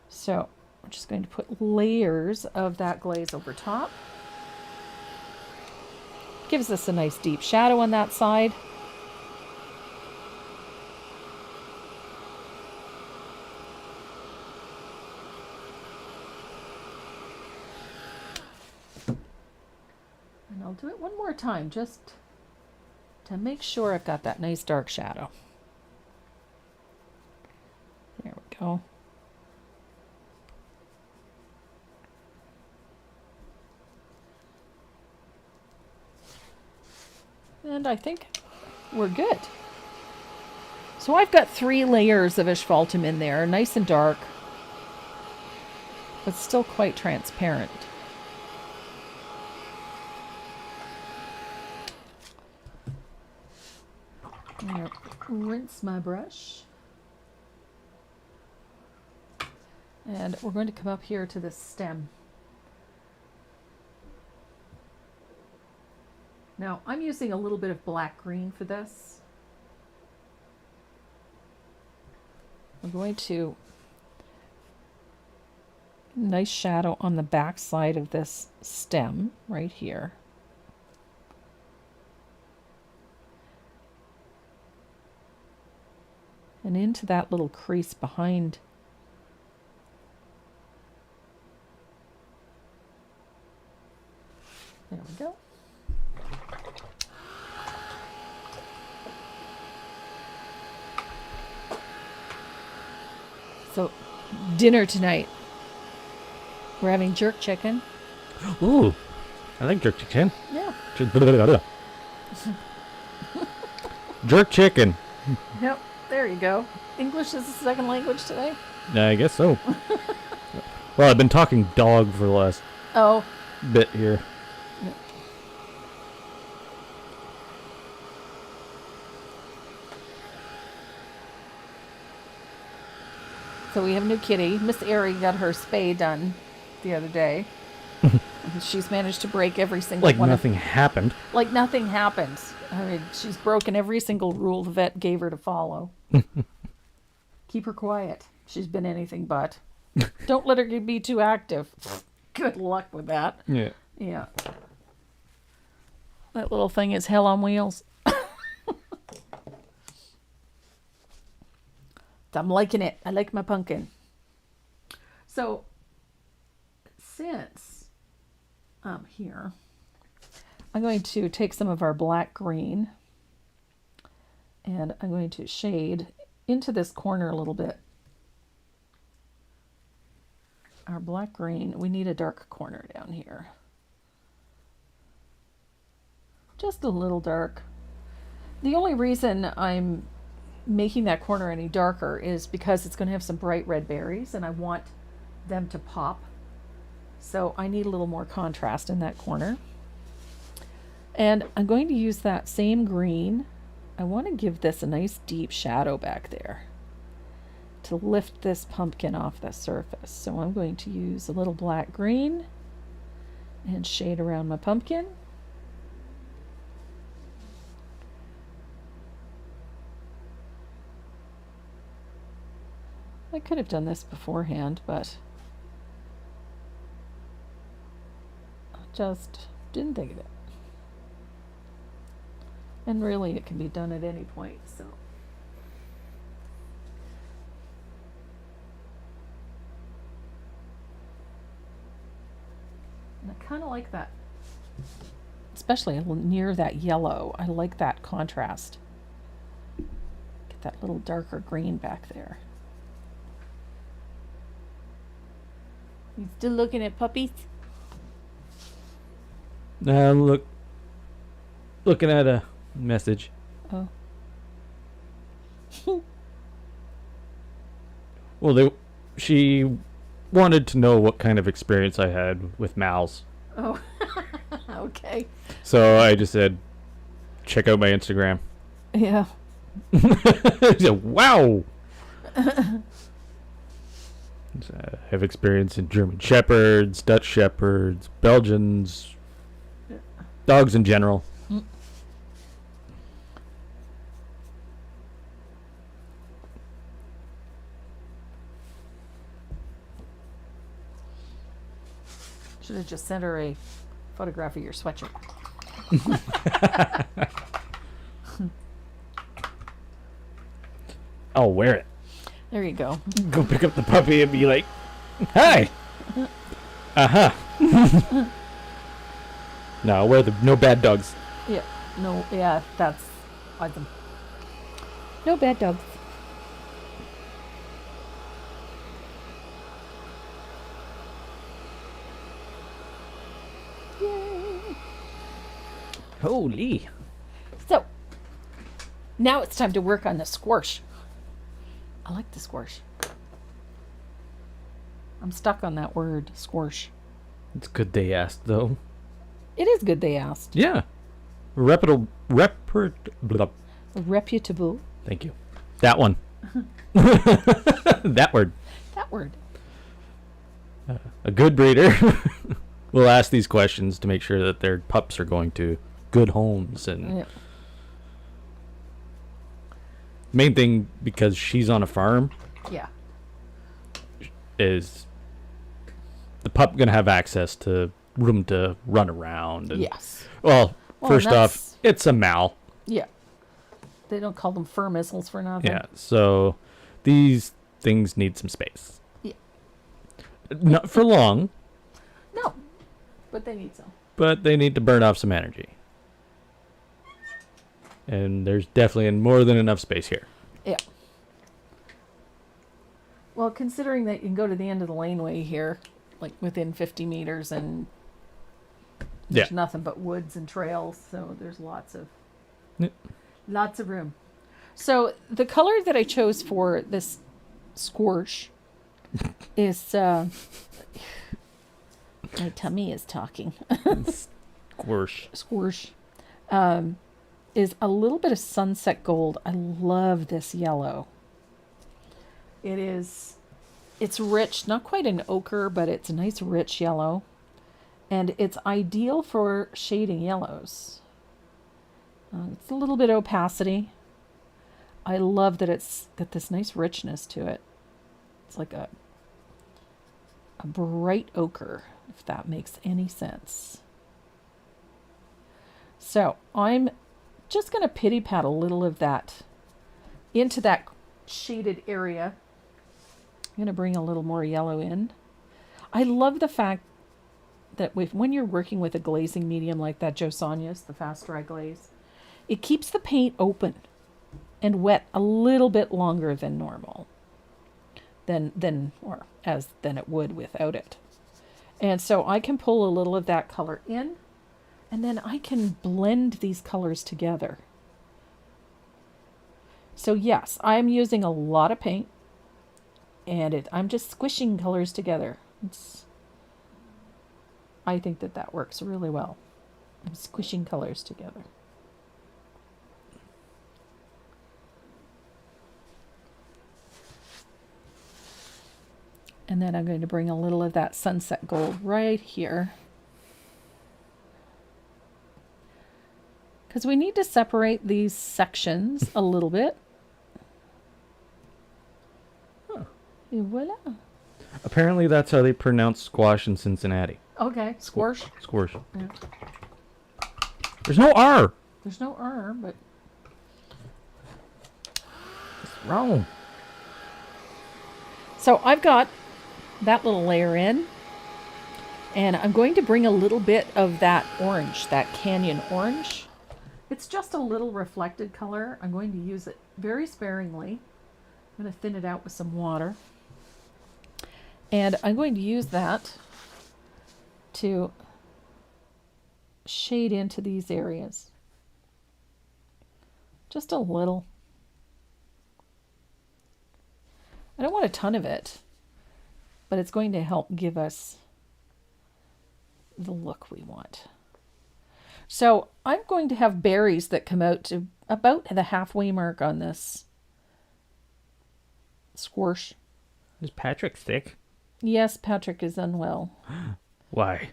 Speaker 2: So I'm just going to put layers of that glaze over top. Gives us a nice deep shadow on that side. And I'll do it one more time just to make sure I've got that nice dark shadow. There we go. And I think we're good. So I've got 3 layers of asphaltum in there, nice and dark, but still quite transparent. I'm going to rinse my brush. And we're going to come up here to this stem. Now, I'm using a little bit of black green for this. I'm going to Nice shadow on the back side of this stem right here. And into that little crease behind. There we go. So, dinner tonight. We're having jerk chicken.
Speaker 1: Ooh, I like jerk chicken.
Speaker 2: Yeah.
Speaker 1: Jerk chicken.
Speaker 2: Yep. There you go. English is a second language today.
Speaker 1: I guess so. Well, I've been talking dog for the last bit here.
Speaker 2: So we have a new kitty. Miss Airy got her spay done the other day. She's managed to break every single
Speaker 1: Like
Speaker 2: one.
Speaker 1: nothing happened.
Speaker 2: Like nothing happened. I mean, she's broken every single rule the vet gave her to follow. Keep her quiet. She's been anything but. Don't let her be too active. Good luck with that.
Speaker 1: Yeah.
Speaker 2: Yeah. That little thing is hell on wheels. I'm liking it. I like my pumpkin. So, since I'm here, I'm going to take some of our black green and I'm going to shade into this corner a little bit. Our black green, we need a dark corner down here. Just a little dark. The only reason I'm making that corner any darker is because it's going to have some bright red berries and I want them to pop. So I need a little more contrast in that corner. And I'm going to use that same green. I want to give this a nice deep shadow back there to lift this pumpkin off the surface. So I'm going to use a little black green and shade around my pumpkin. I could have done this beforehand, but I just didn't think of it. And really, it can be done at any point, so. And I kind of like that, especially near that yellow. I like that contrast. Get that little darker green back there. You still looking at puppies?
Speaker 1: Looking at a message.
Speaker 2: Oh.
Speaker 1: Well, she wanted to know what kind of experience I had with Mal's.
Speaker 2: Oh. Okay.
Speaker 1: So I just said, check out my Instagram.
Speaker 2: Yeah.
Speaker 1: She said, wow. Have experience in German Shepherds, Dutch Shepherds, Belgians, dogs in general.
Speaker 2: Should have just sent her a photograph of your sweatshirt.
Speaker 1: I'll wear it.
Speaker 2: There you go.
Speaker 1: Go pick up the puppy and be like, hi. Uh-huh. No, wear the no bad dogs.
Speaker 2: Yeah. No, yeah, that's awesome. No bad dogs. Yay.
Speaker 1: Holy.
Speaker 2: So, now it's time to work on the squish. I like the squish. I'm stuck on that word, squish.
Speaker 1: It's good they asked, though.
Speaker 2: It is good they asked.
Speaker 1: Yeah. Reputable.
Speaker 2: Reputable.
Speaker 1: Thank you. That one. That word.
Speaker 2: That word.
Speaker 1: A good breeder will ask these questions to make sure that their pups are going to good homes. And
Speaker 2: Yeah.
Speaker 1: main thing, because she's on a farm,
Speaker 2: Yeah.
Speaker 1: is pup going to have access to room to run around. And,
Speaker 2: Yes.
Speaker 1: Well,
Speaker 2: Well,
Speaker 1: first
Speaker 2: and
Speaker 1: off, it's a mal.
Speaker 2: Yeah. They don't call them fur missiles for nothing.
Speaker 1: Yeah, so these things need some space.
Speaker 2: Yeah.
Speaker 1: Not for long,
Speaker 2: No, but they need some.
Speaker 1: but they need to burn off some energy. And there's definitely more than enough space here.
Speaker 2: Yeah. Well, considering that you can go to the end of the laneway here, like within 50 meters, and there's nothing but woods and trails, so there's lots of room. So the color that I chose for this squash is my tummy is talking.
Speaker 1: Squish.
Speaker 2: Squash is a little bit of sunset gold. I love this yellow. It's rich, not quite an ochre, but it's a nice rich yellow. And it's ideal for shading yellows. It's a little bit of opacity. I love that it's got this nice richness to it. It's like a bright ochre, if that makes any sense. So I'm just going to pity pat a little of that into that shaded area. I'm going to bring a little more yellow in. I love the fact that when you're working with a glazing medium like that Joe Sonia's, the fast dry glaze, it keeps the paint open and wet a little bit longer than normal, than it would without it. And so I can pull a little of that color in, and then I can blend these colors together. So yes, I'm using a lot of paint, and I'm just squishing colors together. I think that works really well. I'm squishing colors together. And then I'm going to bring a little of that sunset gold right here. Because we need to separate these sections a little bit.
Speaker 1: Huh.
Speaker 2: Et voila.
Speaker 1: Apparently that's how they pronounce squash in Cincinnati.
Speaker 2: Okay, squash.
Speaker 1: Squish.
Speaker 2: Yeah.
Speaker 1: There's no R.
Speaker 2: There's no R, but
Speaker 1: It's wrong.
Speaker 2: so I've got that little layer in, and I'm going to bring a little bit of that orange, that canyon orange. It's just a little reflected color. I'm going to use it very sparingly. I'm going to thin it out with some water. And I'm going to use that to shade into these areas. Just a little. I don't want a ton of it, but it's going to help give us the look we want. So I'm going to have berries that come out to about the halfway mark on this squash.
Speaker 1: Is Patrick sick?
Speaker 2: Yes, Patrick is unwell.
Speaker 1: Why?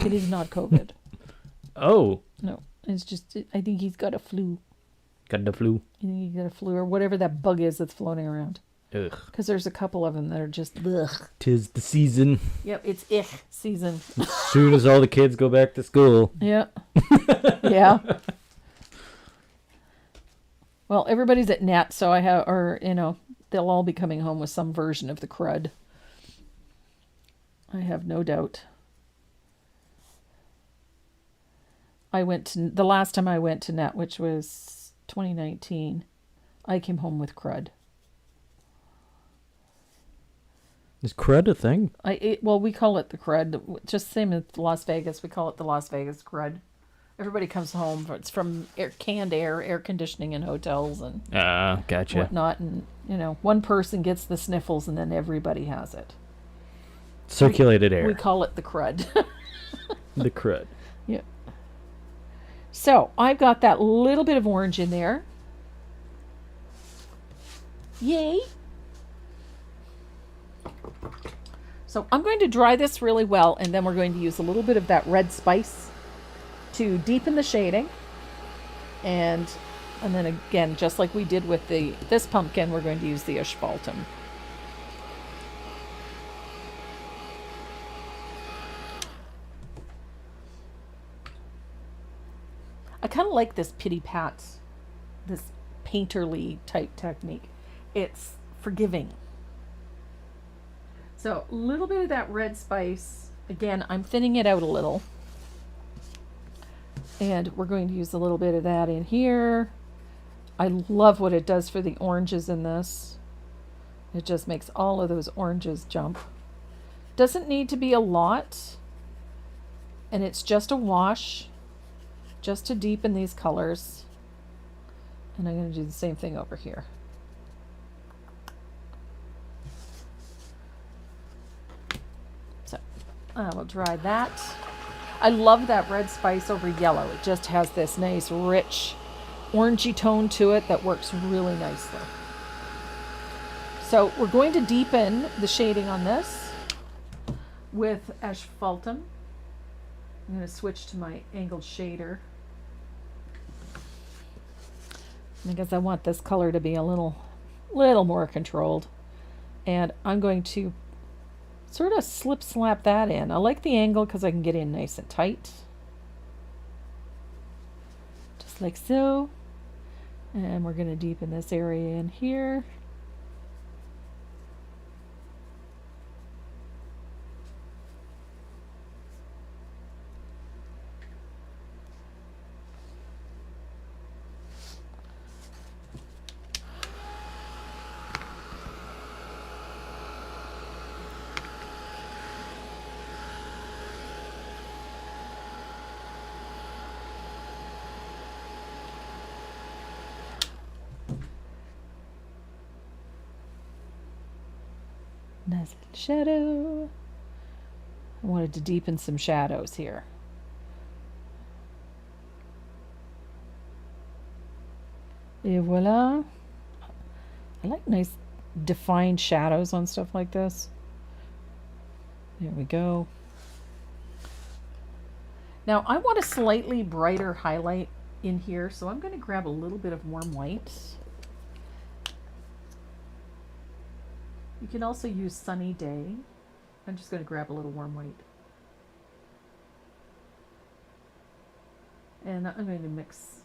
Speaker 2: It is not COVID.
Speaker 1: Oh.
Speaker 2: No, it's just, I think he's got a flu.
Speaker 1: Got the flu.
Speaker 2: I think he's got a flu or whatever that bug is that's floating around.
Speaker 1: Ugh.
Speaker 2: Because there's a couple of them that are just, ugh.
Speaker 1: 'Tis the season.
Speaker 2: Yep, it's ich season.
Speaker 1: As soon as all the kids go back to school.
Speaker 2: Yeah. Yeah. Well, everybody's at net, so they'll all be coming home with some version of the crud. I have no doubt. The last time I went to net, which was 2019, I came home with crud.
Speaker 1: Is crud a thing?
Speaker 2: Well, we call it the crud. Just same as Las Vegas. We call it the Las Vegas crud. Everybody comes home. It's from canned air conditioning in hotels and
Speaker 1: gotcha.
Speaker 2: whatnot. And, one person gets the sniffles and then everybody has it.
Speaker 1: Circulated air.
Speaker 2: We call it the crud.
Speaker 1: The crud.
Speaker 2: Yeah. So I've got that little bit of orange in there. Yay. So I'm going to dry this really well, and then we're going to use a little bit of that red spice to deepen the shading. And then again, just like we did with this pumpkin, we're going to use the asphaltum. I kind of like this pity pat, this painterly type technique. It's forgiving. So a little bit of that red spice. Again, I'm thinning it out a little. And we're going to use a little bit of that in here. I love what it does for the oranges in this. It just makes all of those oranges jump. Doesn't need to be a lot. And it's just a wash, just to deepen these colors. And I'm going to do the same thing over here. So I will dry that. I love that red spice over yellow. It just has this nice, rich, orangey tone to it that works really nicely. So we're going to deepen the shading on this with asphaltum. I'm going to switch to my angled shader because I want this color to be a little more controlled. And I'm going to sort of slip slap that in. I like the angle because I can get in nice and tight. Just like so. And we're going to deepen this area in here. Nice shadow. I wanted to deepen some shadows here. Et voila. I like nice defined shadows on stuff like this. There we go. Now I want a slightly brighter highlight in here, so I'm going to grab a little bit of warm white. You can also use Sunny Day. I'm just going to grab a little warm white. And I'm going to mix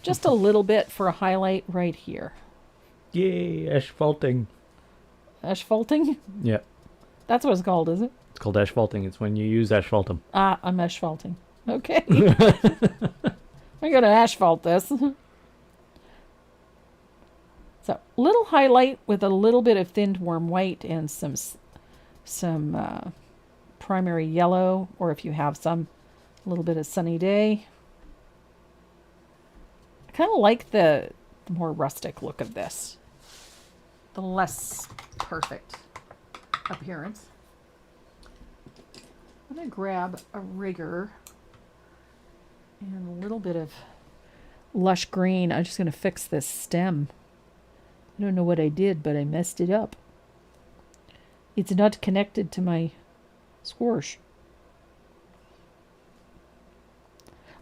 Speaker 2: just a little bit for a highlight right here.
Speaker 1: Yay, asphalting.
Speaker 2: Asphalting?
Speaker 1: Yeah.
Speaker 2: That's what it's called, is it?
Speaker 1: It's called asphalting. It's when you use asphaltum.
Speaker 2: Ah, I'm asphalting. Okay. I'm going to asphalt this. So, little highlight with a little bit of thinned warm white and some primary yellow, or if you have some, a little bit of Sunny Day. I kind of like the more rustic look of this, the less perfect appearance. I'm going to grab a rigger and a little bit of lush green. I'm just going to fix this stem. I don't know what I did, but I messed it up. It's not connected to my squash.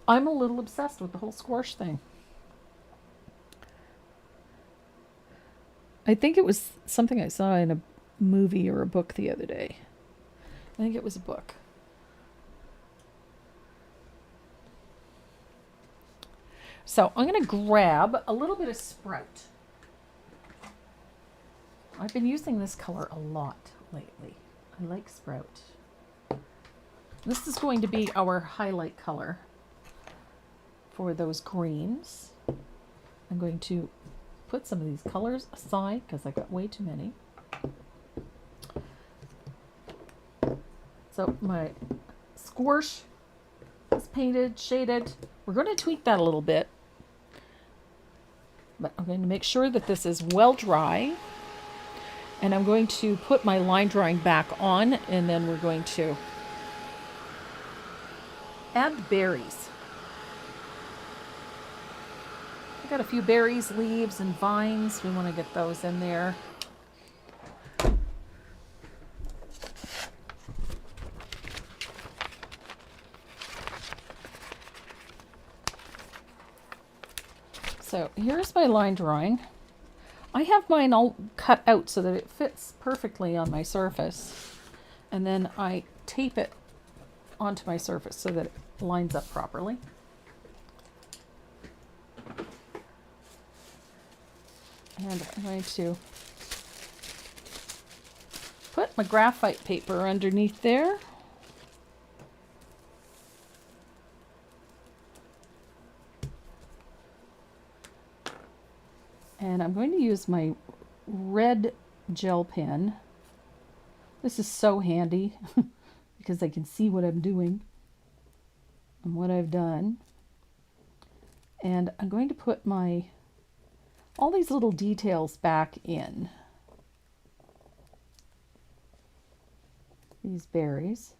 Speaker 2: I'm a little obsessed with the whole squash thing. I think it was something I saw in a movie or a book the other day. I think it was a book. So I'm going to grab a little bit of Sprout. I've been using this color a lot lately. I like Sprout. This is going to be our highlight color for those greens. I'm going to put some of these colors aside because I got way too many. So my squash is painted, shaded. We're going to tweak that a little bit. But I'm going to make sure that this is well dry. And I'm going to put my line drawing back on, and then we're going to add berries. I've got a few berries, leaves, and vines. We want to get those in there. So here's my line drawing. I have mine all cut out so that it fits perfectly on my surface. And then I tape it onto my surface so that it lines up properly. And I'm going to put my graphite paper underneath there. And I'm going to use my red gel pen. This is so handy because I can see what I'm doing and what I've done. And I'm going to put all these little details back in these berries.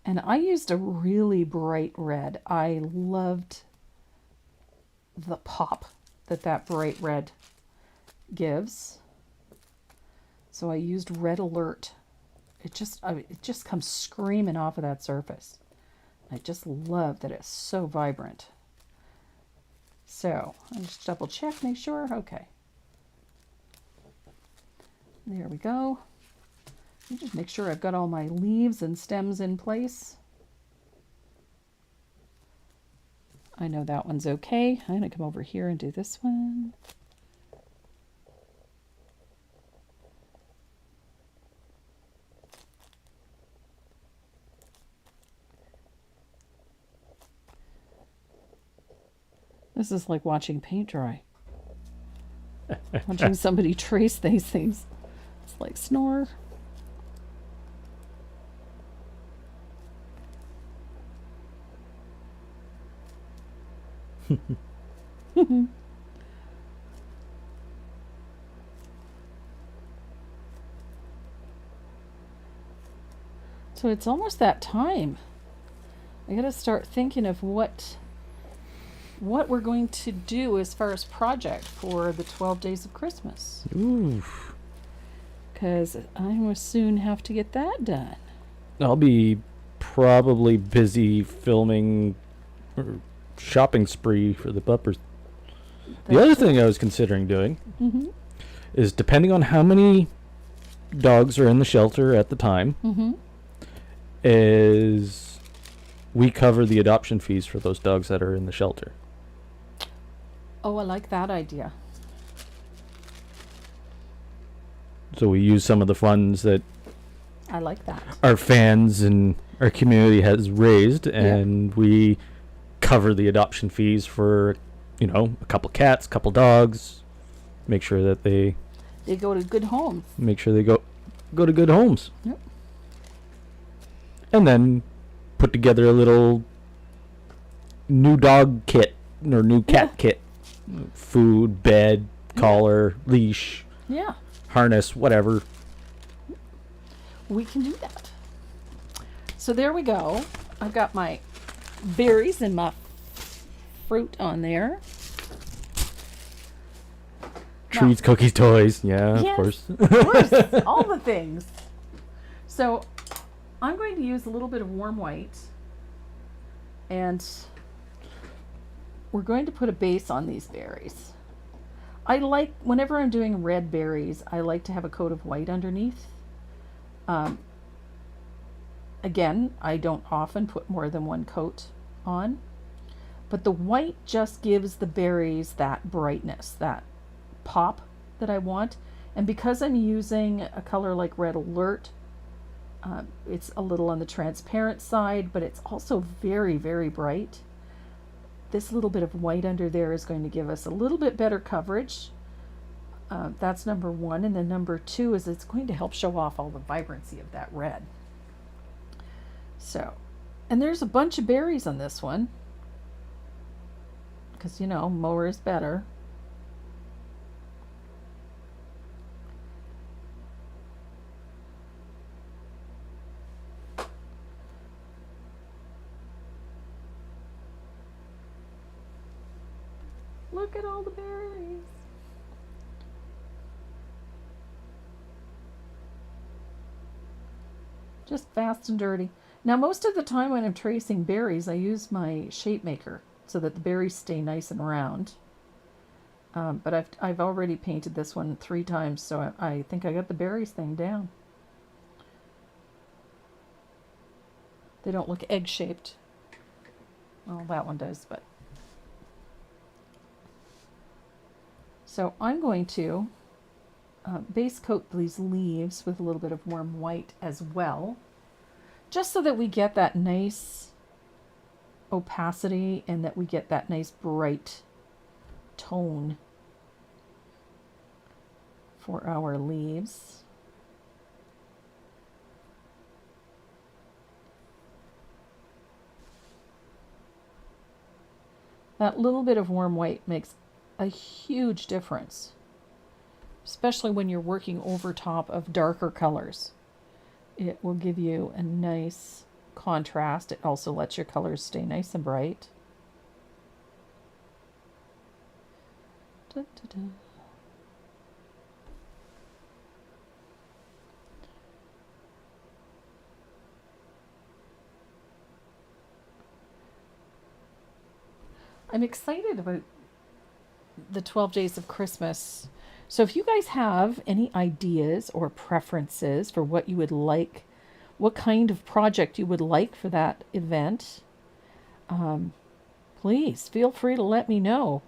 Speaker 2: And I used a really bright red. I loved the pop that bright red gives. So I used Red Alert. It just comes screaming off of that surface. I just love that it's so vibrant. So I just double check, make sure. Okay. There we go. Just make sure I've got all my leaves and stems in place. I know that one's okay. I'm going to come over here and do this one. This is like watching paint dry. Watching somebody trace these things. It's like snore. So it's almost that time. I gotta start thinking of what we're going to do as far as project for the 12 days of Christmas.
Speaker 1: Ooh.
Speaker 2: Because I will soon have to get that done.
Speaker 1: I'll be probably busy filming or shopping spree for the puppers. The other thing I was considering doing is, depending on how many dogs are in the shelter at the time, is we cover the adoption fees for those dogs that are in the shelter.
Speaker 2: Oh, I like that idea.
Speaker 1: So we use some of the funds that
Speaker 2: I like that.
Speaker 1: our fans and our community has raised, and we cover the adoption fees for, a couple cats, couple dogs. Make sure that they
Speaker 2: go to good homes.
Speaker 1: Make sure they go to good homes.
Speaker 2: Yep.
Speaker 1: And then put together a little new dog kit or new cat kit. Food, bed, collar, leash, harness, whatever.
Speaker 2: We can do that. So there we go. I've got my berries and my fruit on there.
Speaker 1: Treats, cookies, toys. Yeah,
Speaker 2: yes,
Speaker 1: of course.
Speaker 2: Of course. All the things. So I'm going to use a little bit of warm white. And we're going to put a base on these berries. Whenever I'm doing red berries, I like to have a coat of white underneath. Again, I don't often put more than one coat on, but the white just gives the berries that brightness, that pop that I want. And because I'm using a color like Red Alert, it's a little on the transparent side, but it's also very, very bright. This little bit of white under there is going to give us a little bit better coverage. That's number one. And then number two is it's going to help show off all the vibrancy of that red. So, and there's a bunch of berries on this one. Because, more is better. Look at all the berries. Just fast and dirty. Now, most of the time when I'm tracing berries, I use my shape maker so that the berries stay nice and round. But I've already painted this one 3 times, so I think I got the berries thing down. They don't look egg-shaped. Well, that one does, but. So I'm going to base coat these leaves with a little bit of warm white as well, just so that we get that nice opacity and that we get that nice bright tone for our leaves. That little bit of warm white makes a huge difference, especially when you're working over top of darker colors. It will give you a nice contrast. It also lets your colors stay nice and bright. Da, da, da. I'm excited about the 12 days of Christmas. So if you guys have any ideas or preferences for what you would like, what kind of project you would like for that event, please feel free to let me know.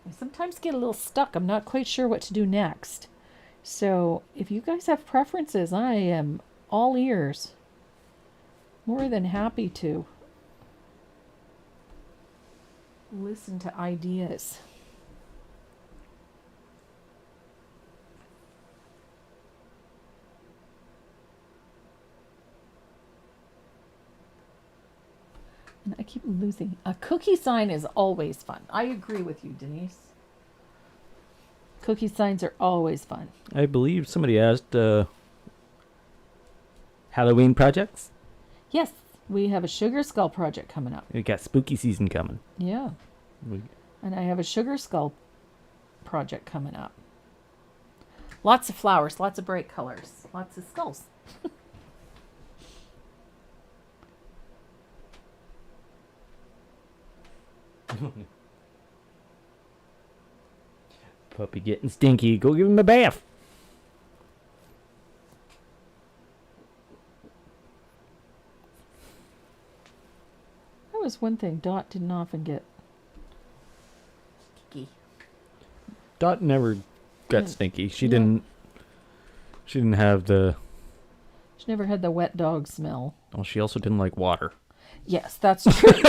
Speaker 2: I sometimes get a little stuck. I'm not quite sure what to do next. So if you guys have preferences, I am all ears. More than happy to listen to ideas. And I keep losing. A cookie sign is always fun. I agree with you, Denise. Cookie signs are always fun.
Speaker 1: I believe somebody asked Halloween projects.
Speaker 2: Yes, we have a sugar skull project coming up.
Speaker 1: We got spooky season coming.
Speaker 2: Yeah. And I have a sugar skull project coming up. Lots of flowers, lots of bright colors, lots of skulls.
Speaker 1: Puppy getting stinky. Go give him a bath.
Speaker 2: That was one thing Dot didn't often get. Stinky.
Speaker 1: Dot never got stinky. She
Speaker 2: No.
Speaker 1: didn't. She didn't have the.
Speaker 2: She never had the wet dog smell.
Speaker 1: Well, she also didn't like water.
Speaker 2: Yes, that's true.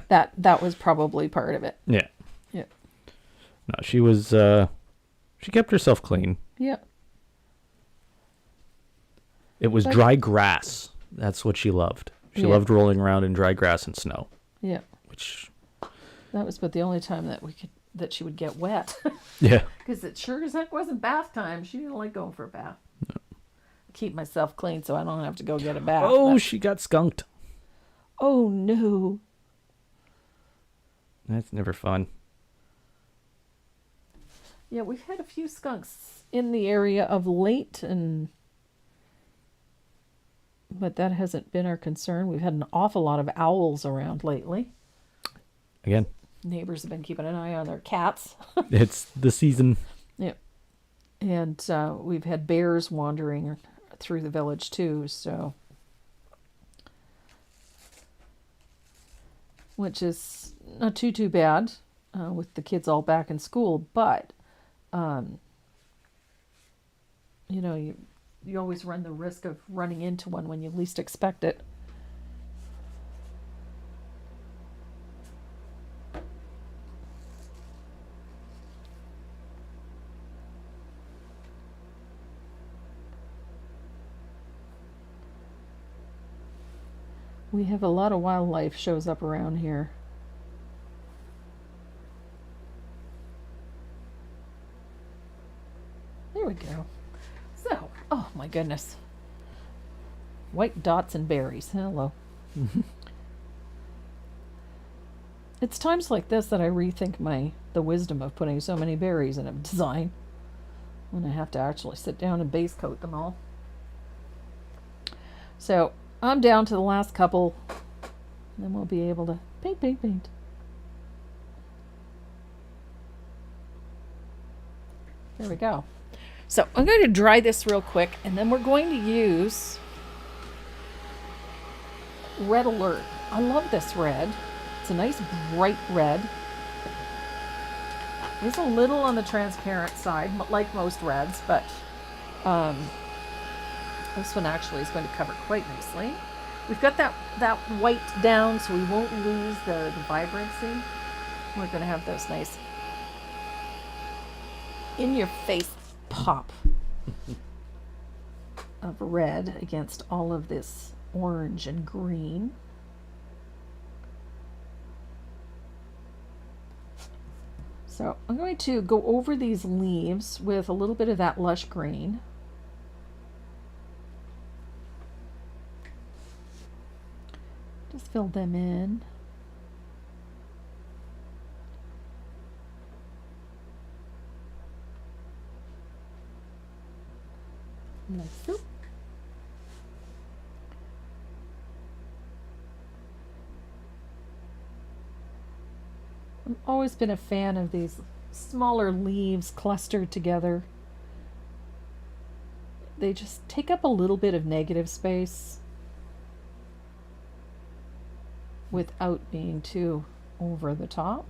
Speaker 2: that was probably part of it.
Speaker 1: Yeah.
Speaker 2: Yeah.
Speaker 1: No, she was. She kept herself clean.
Speaker 2: Yeah.
Speaker 1: It was
Speaker 2: But-
Speaker 1: dry grass. That's what she loved. She
Speaker 2: Yeah.
Speaker 1: loved rolling around in dry grass and snow.
Speaker 2: Yeah.
Speaker 1: Which.
Speaker 2: That was but the only time that she would get wet.
Speaker 1: Yeah.
Speaker 2: Because it sure as heck wasn't bath time. She didn't like going for a bath. No. Keep myself clean so I don't have to go get a bath.
Speaker 1: Oh, she got skunked.
Speaker 2: Oh no.
Speaker 1: That's never fun.
Speaker 2: Yeah, we've had a few skunks in the area of late, but that hasn't been our concern. We've had an awful lot of owls around lately.
Speaker 1: Again.
Speaker 2: Neighbors have been keeping an eye on their cats.
Speaker 1: It's the season.
Speaker 2: Yeah. And we've had bears wandering through the village too, so. Which is not too bad with the kids all back in school, but, you always run the risk of running into one when you least expect it. We have a lot of wildlife shows up around here. There we go. So, oh my goodness. White dots and berries. Hello. It's times like this that I rethink the wisdom of putting so many berries in a design. When I have to actually sit down and base coat them all. So, I'm down to the last couple, and then we'll be able to paint. There we go. So I'm going to dry this real quick, and then we're going to use Red Alert. I love this red. It's a nice bright red. It's a little on the transparent side, like most reds, but this one actually is going to cover quite nicely. We've got that white down, so we won't lose the vibrancy. We're going to have those nice in-your-face pop of red against all of this orange and green. So I'm going to go over these leaves with a little bit of that lush green. Just fill them in. Like so. I've always been a fan of these smaller leaves clustered together. They just take up a little bit of negative space without being too over the top.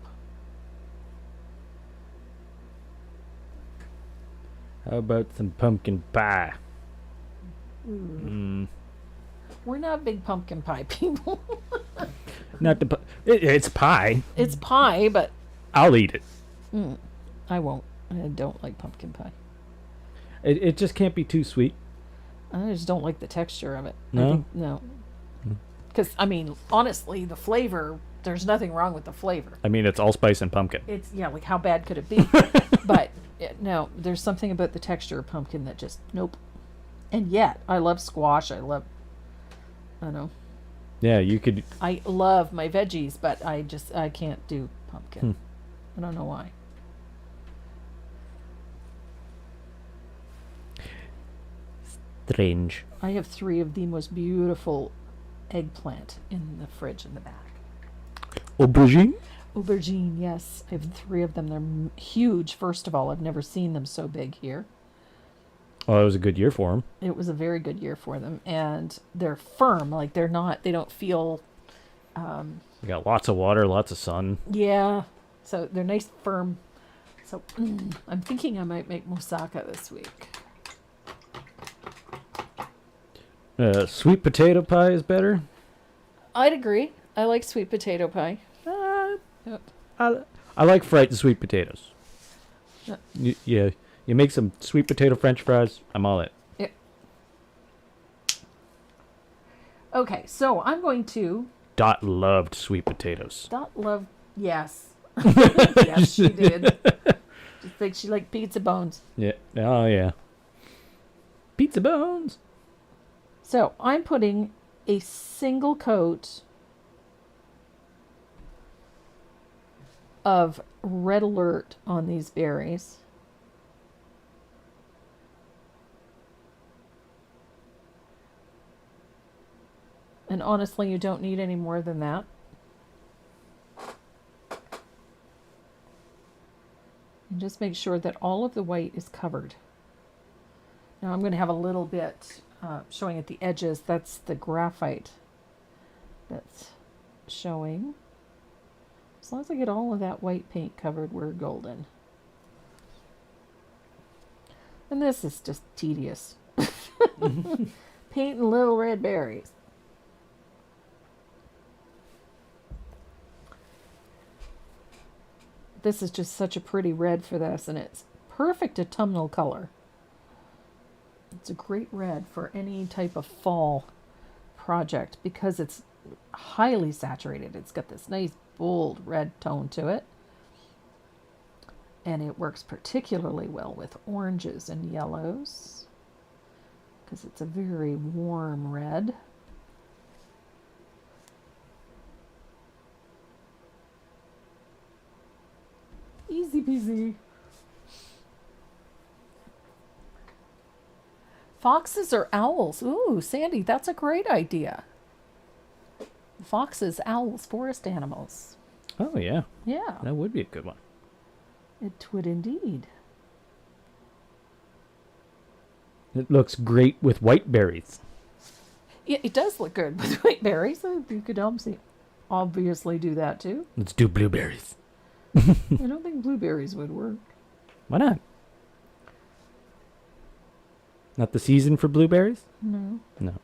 Speaker 1: How about some pumpkin pie?
Speaker 2: We're not big pumpkin pie people.
Speaker 1: Not the it's pie.
Speaker 2: It's pie, but
Speaker 1: I'll eat it.
Speaker 2: I won't. I don't like pumpkin pie.
Speaker 1: It just can't be too sweet.
Speaker 2: I just don't like the texture of it.
Speaker 1: No?
Speaker 2: No. Because, I mean, honestly, the flavor, there's nothing wrong with the flavor.
Speaker 1: I mean, it's allspice and pumpkin.
Speaker 2: It's, yeah, like how bad could it be? But, no, there's something about the texture of pumpkin that just, nope. And yet, I love squash. I know.
Speaker 1: Yeah, you could.
Speaker 2: I love my veggies, but I can't do pumpkin. I don't know why.
Speaker 1: Strange.
Speaker 2: I have 3 of the most beautiful eggplant in the fridge in the back.
Speaker 1: Aubergine?
Speaker 2: Aubergine, yes. I have 3 of them. They're huge, first of all. I've never seen them so big here.
Speaker 1: Oh, it was a good year for them.
Speaker 2: It was a very good year for them. And they're firm. Like, they don't feel...
Speaker 1: You got lots of water, lots of sun.
Speaker 2: Yeah. So they're nice, firm. So I'm thinking I might make moussaka this week.
Speaker 1: Sweet potato pie is better.
Speaker 2: I'd agree. I like sweet potato pie.
Speaker 1: Yep. I like fried sweet potatoes.
Speaker 2: Yeah.
Speaker 1: You make some sweet potato French fries. I'm all in.
Speaker 2: Yep. Okay, so I'm going to...
Speaker 1: Dot loved sweet potatoes.
Speaker 2: Dot loved... Yes. Yes, she did. Just like she liked pizza bones.
Speaker 1: Yeah. Oh, yeah. Pizza bones.
Speaker 2: So I'm putting a single coat of Red Alert on these berries. And honestly, you don't need any more than that. And just make sure that all of the white is covered. Now I'm going to have a little bit showing at the edges. That's the graphite that's showing. As long as I get all of that white paint covered, we're golden. And this is just tedious. Painting little red berries. This is just such a pretty red for this, and it's perfect autumnal color. It's a great red for any type of fall project because it's highly saturated. It's got this nice bold red tone to it. And it works particularly well with oranges and yellows because it's a very warm red. Easy peasy. Foxes or owls? Ooh, Sandy, that's a great idea. Foxes, owls, forest animals.
Speaker 1: Oh, yeah.
Speaker 2: Yeah,
Speaker 1: That would be a good one.
Speaker 2: it would indeed.
Speaker 1: It looks great with white berries.
Speaker 2: Yeah, it does look good with white berries. So you could obviously do that too.
Speaker 1: Let's do blueberries.
Speaker 2: I don't think blueberries would work.
Speaker 1: Why not? Not the season for blueberries?
Speaker 2: No.
Speaker 1: No.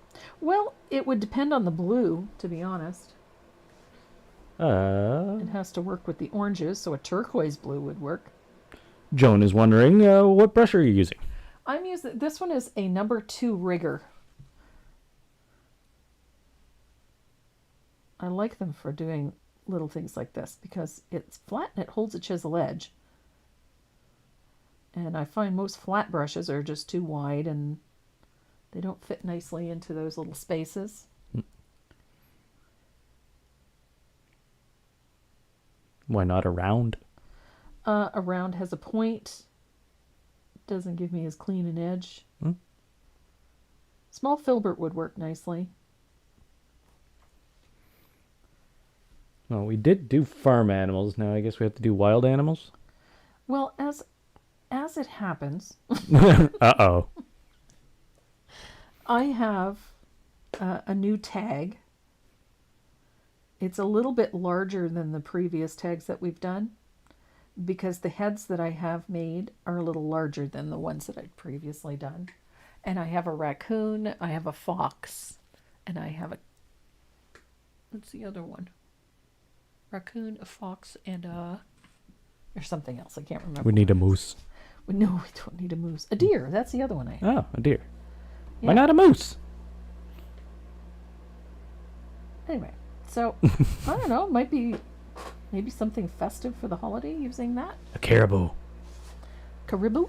Speaker 2: Well, it would depend on the blue, to be honest. It has to work with the oranges, so a turquoise blue would work.
Speaker 1: Joan is wondering, what brush are you using?
Speaker 2: I'm using, this one is a number 2 rigger. I like them for doing little things like this because it's flat and it holds a chisel edge. And I find most flat brushes are just too wide and they don't fit nicely into those little spaces.
Speaker 1: Why not a round?
Speaker 2: A round has a point. Doesn't give me as clean an edge. Small filbert would work nicely.
Speaker 1: Well, we did do farm animals. Now I guess we have to do wild animals.
Speaker 2: Well, as it happens,
Speaker 1: Uh-oh.
Speaker 2: I have a new tag. It's a little bit larger than the previous tags that we've done because the heads that I have made are a little larger than the ones that I'd previously done. And I have a raccoon, I have a fox, and I have what's the other one? Raccoon, a fox, and there's something else. I can't remember.
Speaker 1: We need a moose.
Speaker 2: No, we don't need a moose. A deer. That's the other one I have.
Speaker 1: Oh, a deer.
Speaker 2: Yeah.
Speaker 1: Why not a moose?
Speaker 2: Anyway, so I don't know. Might be maybe something festive for the holiday using that.
Speaker 1: A caribou.
Speaker 2: Caribou.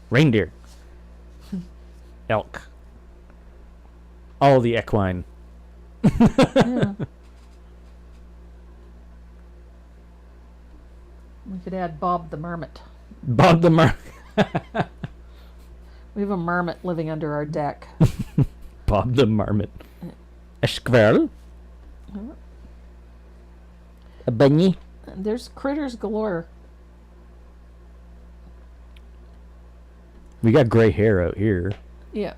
Speaker 1: Reindeer. Elk. All the equine.
Speaker 2: Yeah. We could add Bob the Marmot.
Speaker 1: Bob the Marmot.
Speaker 2: We have a marmot living under our deck.
Speaker 1: Bob the Marmot. A squirrel. A bunny.
Speaker 2: And there's critters galore.
Speaker 1: We got gray hair out here.
Speaker 2: Yeah.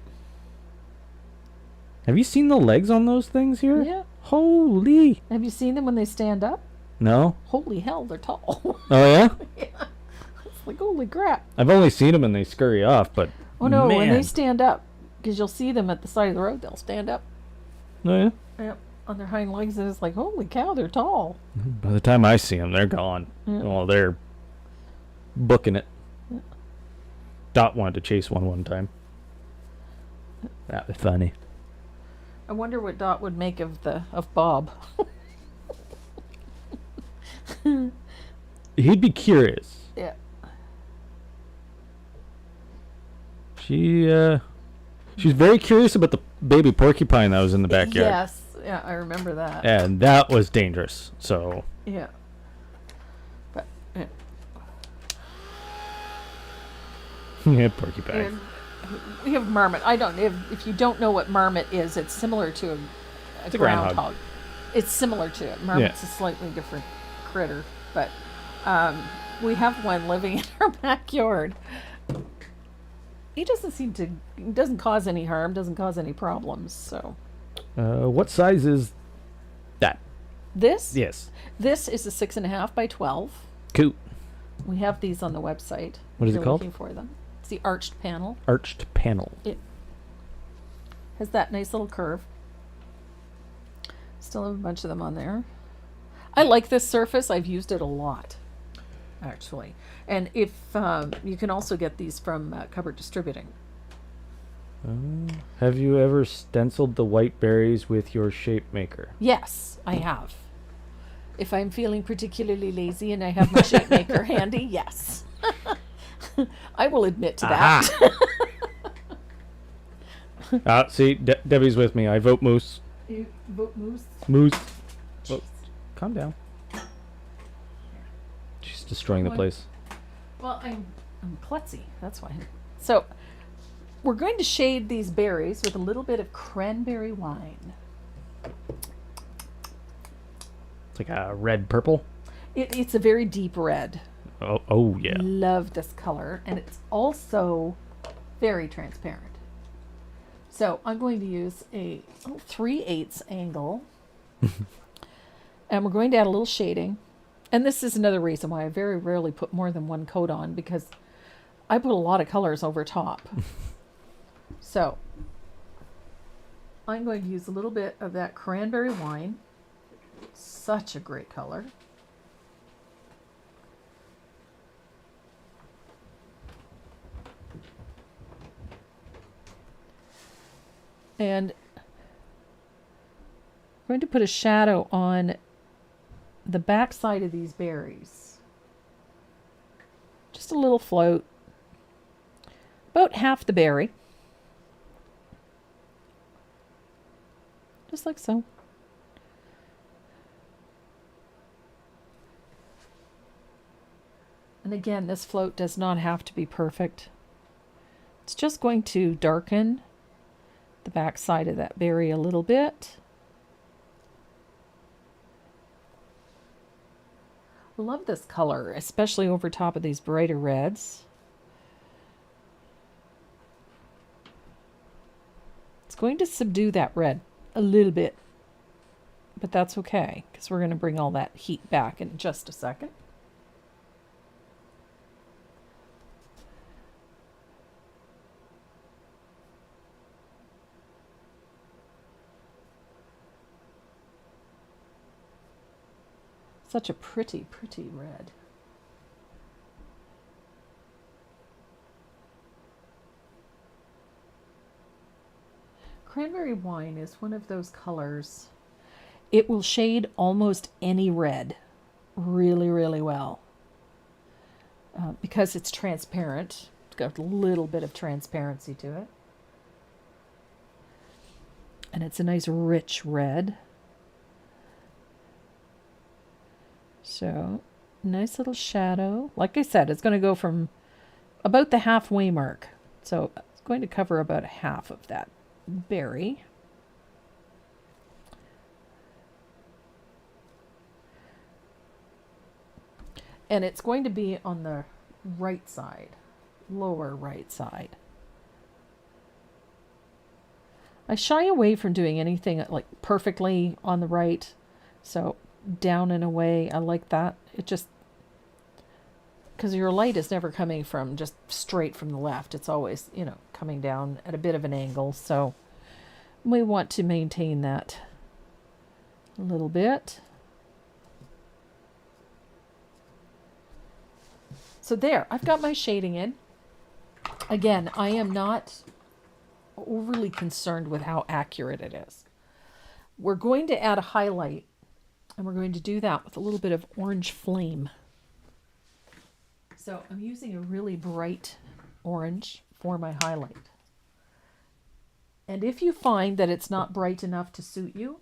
Speaker 1: Have you seen the legs on those things here?
Speaker 2: Yeah.
Speaker 1: Holy.
Speaker 2: Have you seen them when they stand up?
Speaker 1: No?
Speaker 2: Holy hell, they're tall.
Speaker 1: Oh, yeah?
Speaker 2: Yeah. It's like, holy crap.
Speaker 1: I've only seen them when they scurry off, but
Speaker 2: Oh no,
Speaker 1: man.
Speaker 2: when they stand up, because you'll see them at the side of the road, they'll stand up.
Speaker 1: Oh, yeah?
Speaker 2: Yep. On their hind legs, and it's like, holy cow, they're tall.
Speaker 1: By the time I see them, they're gone.
Speaker 2: Yeah.
Speaker 1: Oh, they're booking it.
Speaker 2: Yeah.
Speaker 1: Dot wanted to chase one time. That was funny.
Speaker 2: I wonder what Dot would make of Bob.
Speaker 1: He'd be curious.
Speaker 2: Yeah.
Speaker 1: She's very curious about the baby porcupine that was in the backyard.
Speaker 2: Yes. Yeah, I remember that.
Speaker 1: And that was dangerous. So
Speaker 2: Yeah. But yeah.
Speaker 1: yeah, porcupine.
Speaker 2: And we have marmot. If you don't know what marmot is, it's similar to a
Speaker 1: groundhog.
Speaker 2: groundhog. It's similar to it. Marmot's a slightly different critter, but we have one living in our backyard. He doesn't cause any harm, doesn't cause any problems. So
Speaker 1: What size is that?
Speaker 2: this
Speaker 1: Yes.
Speaker 2: this is a 6.5 by 12.
Speaker 1: Cool.
Speaker 2: We have these on the website.
Speaker 1: What is
Speaker 2: if
Speaker 1: it
Speaker 2: you're
Speaker 1: called?
Speaker 2: Looking for them. It's the arched panel.
Speaker 1: Arched panel.
Speaker 2: It has that nice little curve. Still have a bunch of them on there. I like this surface. I've used it a lot, actually. And if you can also get these from Cupboard Distributing.
Speaker 1: Have you ever stenciled the white berries with your shape maker?
Speaker 2: Yes, I have. If I'm feeling particularly lazy and I have my shape maker handy, yes. I will admit to that.
Speaker 1: See, Debbie's with me. I vote moose.
Speaker 2: You vote moose?
Speaker 1: Moose. Oh, calm down. She's destroying the place.
Speaker 2: Well, I'm klutzy. That's why. So, we're going to shade these berries with a little bit of cranberry wine.
Speaker 1: It's like a red purple.
Speaker 2: It's a very deep red.
Speaker 1: Oh yeah.
Speaker 2: Love this color, and it's also very transparent. So I'm going to use a 3/8 angle. And we're going to add a little shading. And this is another reason why I very rarely put more than one coat on, because I put a lot of colors over top. So I'm going to use a little bit of that cranberry wine. Such a great color. And I'm going to put a shadow on the back side of these berries. Just a little float. About half the berry. Just like so. And again, this float does not have to be perfect. It's just going to darken the back side of that berry a little bit. Love this color, especially over top of these brighter reds. It's going to subdue that red a little bit, but that's okay, because we're going to bring all that heat back in just a second. Such a pretty, pretty red. Cranberry wine is one of those colors. It will shade almost any red really, really well. Because it's transparent. It's got a little bit of transparency to it. And it's a nice rich red. So, nice little shadow. Like I said, it's going to go from about the halfway mark. So, it's going to cover about half of that berry. And it's going to be on the right side, lower right side. I shy away from doing anything like perfectly on the right. So, down and away, I like that. It just, because your light is never coming from just straight from the left. It's always, coming down at a bit of an angle. So we want to maintain that a little bit. So there, I've got my shading in. Again, I am not overly concerned with how accurate it is. We're going to add a highlight. And we're going to do that with a little bit of orange flame. So I'm using a really bright orange for my highlight. And if you find that it's not bright enough to suit you,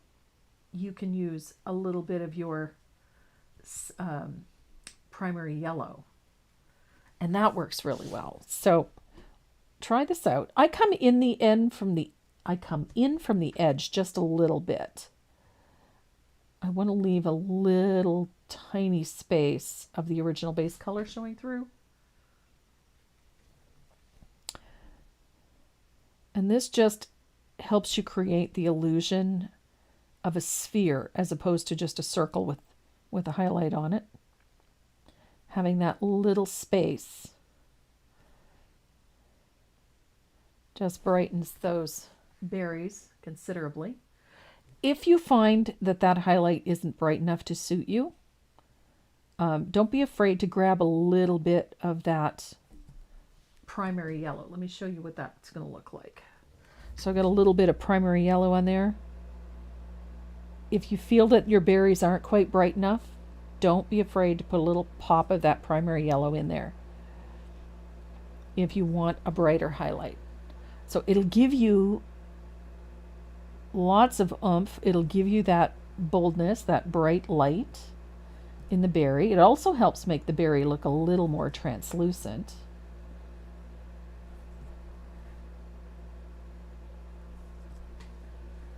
Speaker 2: you can use a little bit of your primary yellow. And that works really well. So try this out. I come in from the edge just a little bit. I want to leave a little tiny space of the original base color showing through. And this just helps you create the illusion of a sphere as opposed to just a circle with a highlight on it. Having that little space just brightens those berries considerably. If you find that that highlight isn't bright enough to suit you, don't be afraid to grab a little bit of that primary yellow. Let me show you what that's going to look like. So I've got a little bit of primary yellow on there. If you feel that your berries aren't quite bright enough, don't be afraid to put a little pop of that primary yellow in there if you want a brighter highlight. So it'll give you lots of oomph. It'll give you that boldness, that bright light in the berry. It also helps make the berry look a little more translucent.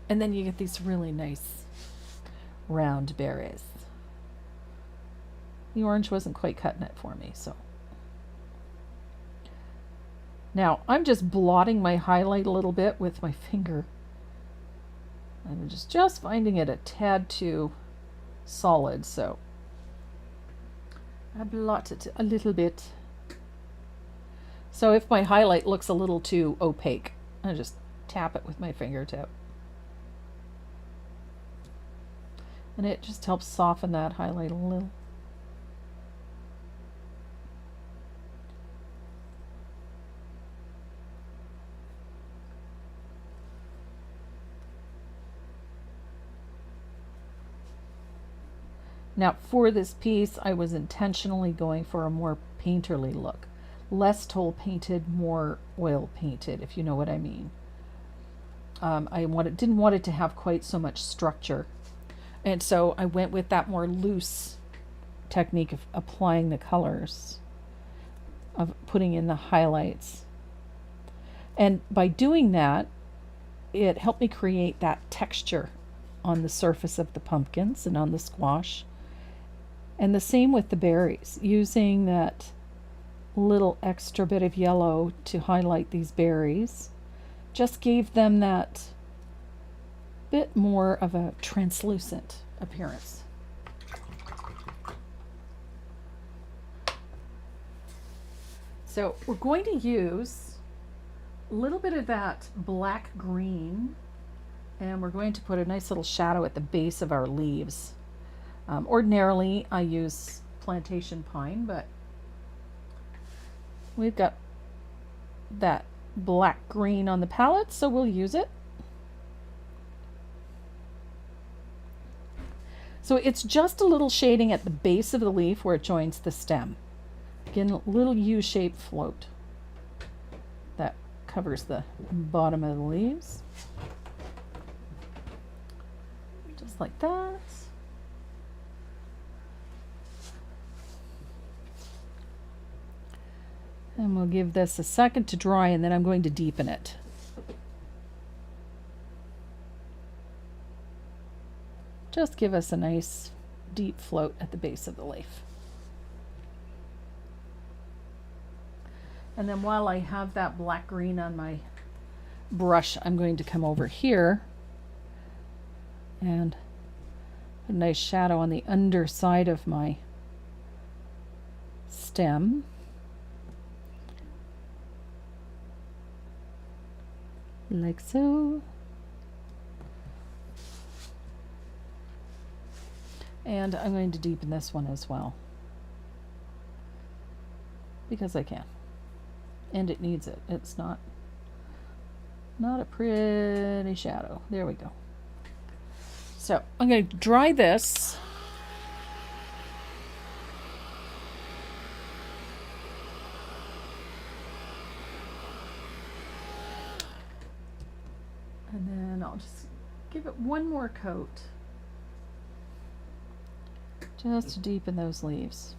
Speaker 2: And then you get these really nice round berries. The orange wasn't quite cutting it for me, so. Now, I'm just blotting my highlight a little bit with my finger. I'm just finding it a tad too solid, so I blot it a little bit. So if my highlight looks a little too opaque, I just tap it with my fingertip. And it just helps soften that highlight a little. Now for this piece, I was intentionally going for a more painterly look. Less toll painted, more oil painted, if you know what I mean. I didn't want it to have quite so much structure. And so I went with that more loose technique of applying the colors, of putting in the highlights. And by doing that, it helped me create that texture on the surface of the pumpkins and on the squash. And the same with the berries, using that little extra bit of yellow to highlight these berries just gave them that bit more of a translucent appearance. So we're going to use a little bit of that black green, and we're going to put a nice little shadow at the base of our leaves. Ordinarily I use plantation pine, but we've got that black green on the palette, so we'll use it. So it's just a little shading at the base of the leaf where it joins the stem. Again, a little U-shaped float that covers the bottom of the leaves. Just like that. And we'll give this a second to dry, and then I'm going to deepen it. Just give us a nice deep float at the base of the leaf. And then while I have that black green on my brush, I'm going to come over here and put a nice shadow on the underside of my stem. Like so. And I'm going to deepen this one as well, because I can, and it needs it. It's not a pretty shadow. There we go. So I'm going to dry this. And then I'll just give it one more coat, just to deepen those leaves.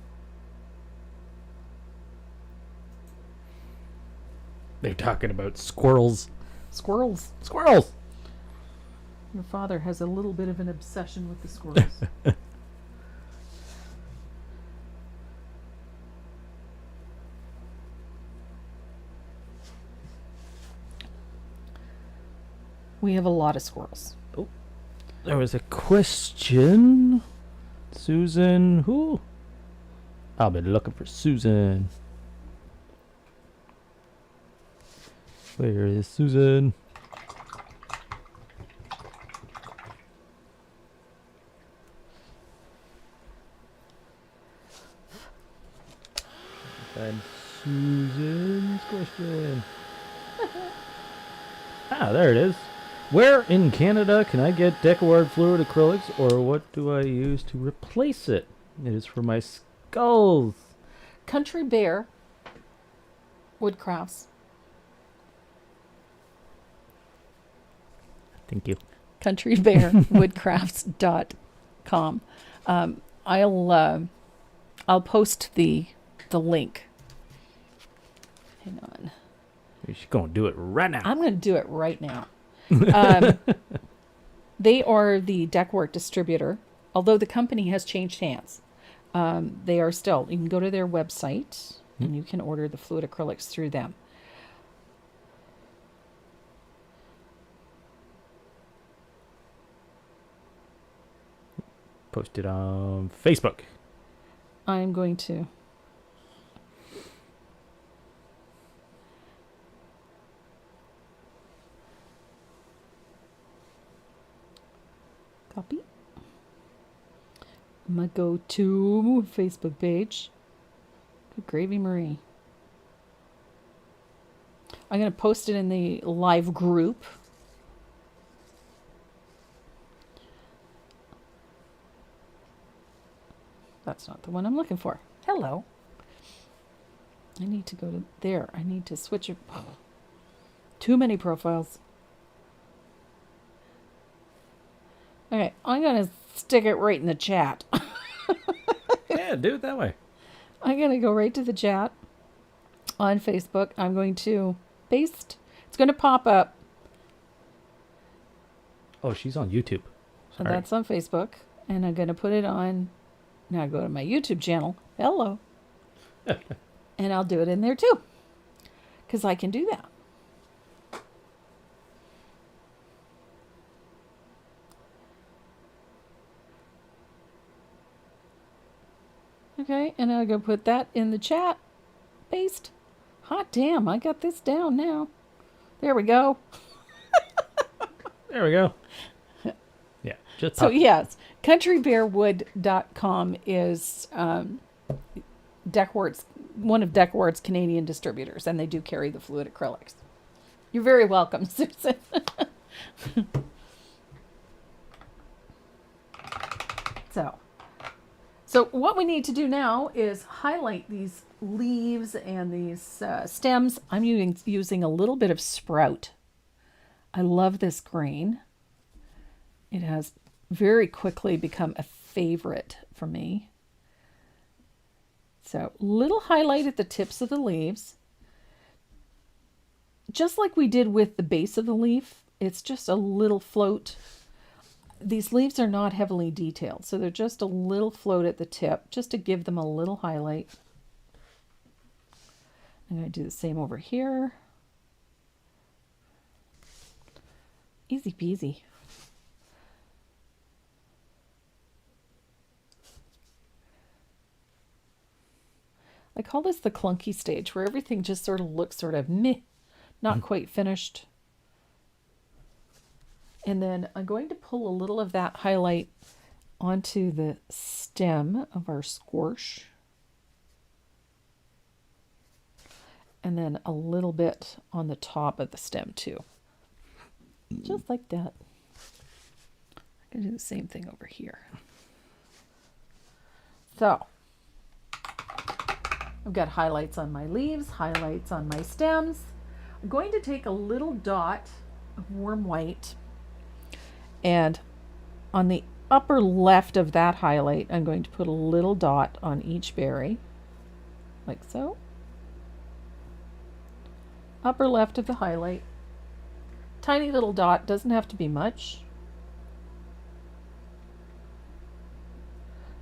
Speaker 1: They're talking about squirrels.
Speaker 2: Squirrels.
Speaker 1: Squirrels!
Speaker 2: Your father has a little bit of an obsession with the squirrels. We have a lot of squirrels.
Speaker 1: Oh, there was a question. Susan, who? I've been looking for Susan. Where is Susan? And Susan's question. There it is. Where in Canada can I get Decaward fluid acrylics, or what do I use to replace it? It is for my skulls.
Speaker 2: Country Bear Woodcrafts.
Speaker 1: Thank you.
Speaker 2: countrybearwoodcrafts.com. I'll post the link. Hang on.
Speaker 1: She's gonna do it right now.
Speaker 2: I'm going to do it right now. They are the Decaward distributor, although the company has changed hands. They are still, you can go to their website and you can order the fluid acrylics through them.
Speaker 1: post it on Facebook.
Speaker 2: I'm going to. Copy. I'm going to go to Facebook page. Good gravy, Marie. I'm going to post it in the live group. That's not the one I'm looking for. Hello. I need to go to there. I need to switch it. Too many profiles. Okay, I'm going to stick it right in the chat.
Speaker 1: Yeah, do it that way.
Speaker 2: I'm going to go right to the chat on Facebook. I'm going to paste. It's going to pop up.
Speaker 1: Oh, she's on YouTube.
Speaker 2: So
Speaker 1: Sorry.
Speaker 2: that's on Facebook. And I'm going to put it on. Now I go to my YouTube channel. Hello. And I'll do it in there too. Because I can do that. Okay, and I'll go put that in the chat. Paste. Hot damn, I got this down now. There we go.
Speaker 1: There we go. Yeah. Just
Speaker 2: So yes, countrybearwood.com is Deckwort's, one of Deckwort's Canadian distributors, and they do carry the fluid acrylics. You're very welcome, Susan. So what we need to do now is highlight these leaves and these stems. I'm using a little bit of Sprout. I love this grain. It has very quickly become a favorite for me. So little highlight at the tips of the leaves. Just like we did with the base of the leaf, it's just a little float. These leaves are not heavily detailed, so they're just a little float at the tip, just to give them a little highlight. I'm going to do the same over here. Easy peasy. I call this the clunky stage, where everything just sort of looks sort of meh, not quite finished. And then I'm going to pull a little of that highlight onto the stem of our squash. And then a little bit on the top of the stem too. Just like that. I'm going to do the same thing over here. So, I've got highlights on my leaves, highlights on my stems. I'm going to take a little dot of warm white, and on the upper left of that highlight, I'm going to put a little dot on each berry, like so. Upper left of the highlight. Tiny little dot, doesn't have to be much.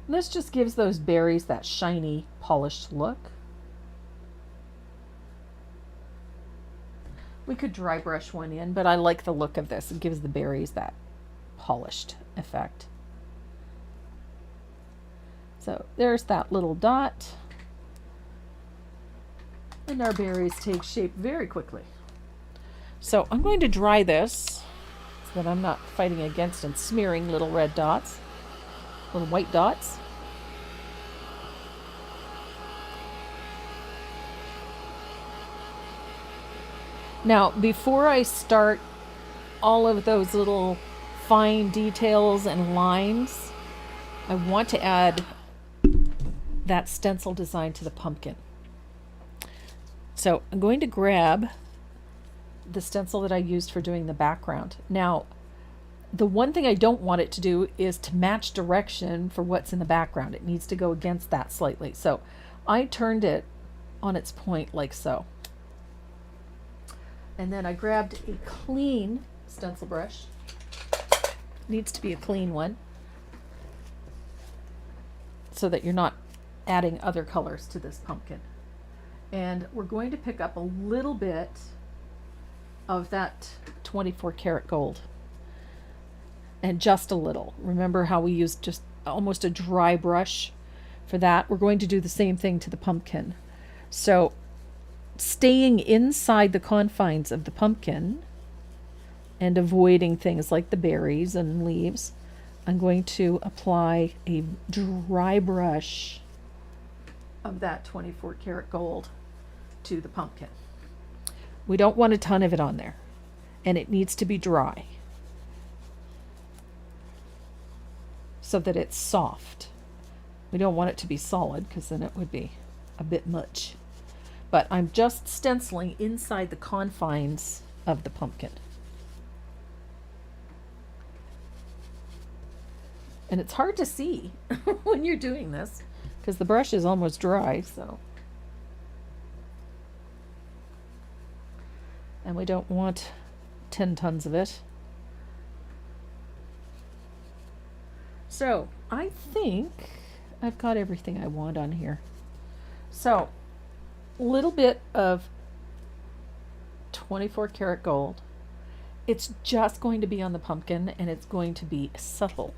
Speaker 2: And this just gives those berries that shiny, polished look. We could dry brush one in, but I like the look of this. It gives the berries that polished effect. So there's that little dot. And our berries take shape very quickly. So I'm going to dry this so that I'm not fighting against and smearing little red dots, little white dots. Now, before I start all of those little fine details and lines, I want to add that stencil design to the pumpkin. So I'm going to grab the stencil that I used for doing the background. Now, the one thing I don't want it to do is to match direction for what's in the background. It needs to go against that slightly. So I turned it on its point like so. And then I grabbed a clean stencil brush. Needs to be a clean one, so that you're not adding other colors to this pumpkin. And we're going to pick up a little bit of that 24 karat gold. And just a little. Remember how we used just almost a dry brush for that. We're going to do the same thing to the pumpkin. So staying inside the confines of the pumpkin and avoiding things like the berries and leaves, I'm going to apply a dry brush of that 24 karat gold to the pumpkin. We don't want a ton of it on there, and it needs to be dry so that it's soft. We don't want it to be solid because then it would be a bit much. But I'm just stenciling inside the confines of the pumpkin. And it's hard to see when you're doing this because the brush is almost dry, so. And we don't want 10 tons of it. So I think I've got everything I want on here. So a little bit of 24 karat gold. It's just going to be on the pumpkin and it's going to be subtle.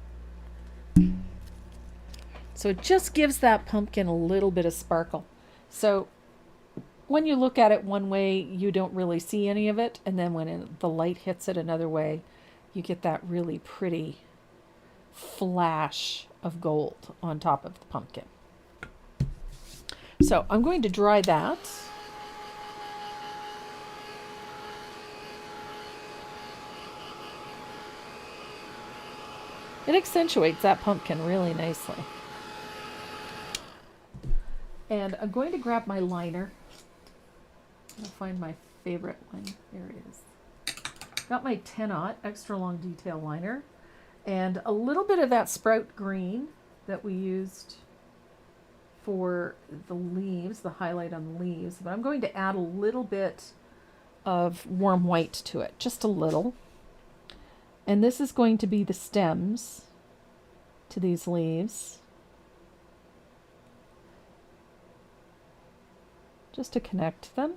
Speaker 2: So it just gives that pumpkin a little bit of sparkle. So when you look at it one way, you don't really see any of it. And then when the light hits it another way, you get that really pretty flash of gold on top of the pumpkin. So I'm going to dry that. It accentuates that pumpkin really nicely. And I'm going to grab my liner. I'll find my favorite one. There it is. Got my 10-aught extra long detail liner and a little bit of that sprout green that we used for the leaves, the highlight on the leaves. But I'm going to add a little bit of warm white to it, just a little. And this is going to be the stems to these leaves. Just to connect them.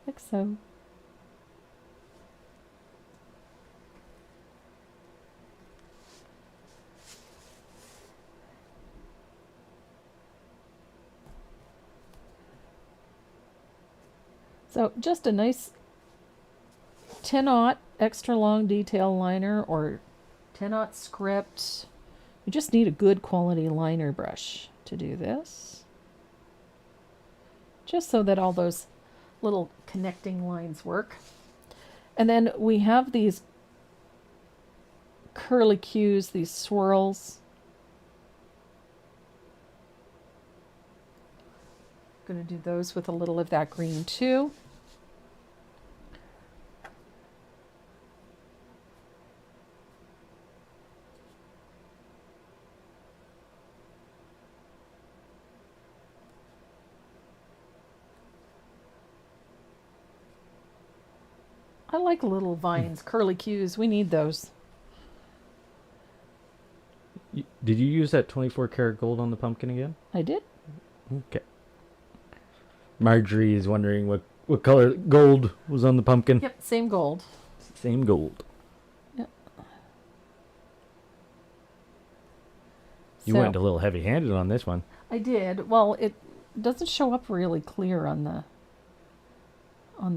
Speaker 2: Like so. So just a nice 10-aught extra long detail liner or 10-aught script. You just need a good quality liner brush to do this. Just so that all those little connecting lines work. And then we have these curlicues, these swirls. I'm going to do those with a little of that green too. I like little vines, curlicues. We need those.
Speaker 1: Did you use that 24 karat gold on the pumpkin again?
Speaker 2: I did.
Speaker 1: Okay. Marjorie is wondering what color gold was on the pumpkin.
Speaker 2: Yep, same gold.
Speaker 1: Same gold.
Speaker 2: Yep.
Speaker 1: You went a little heavy-handed on this one.
Speaker 2: I did. Well, it doesn't show up really clear on the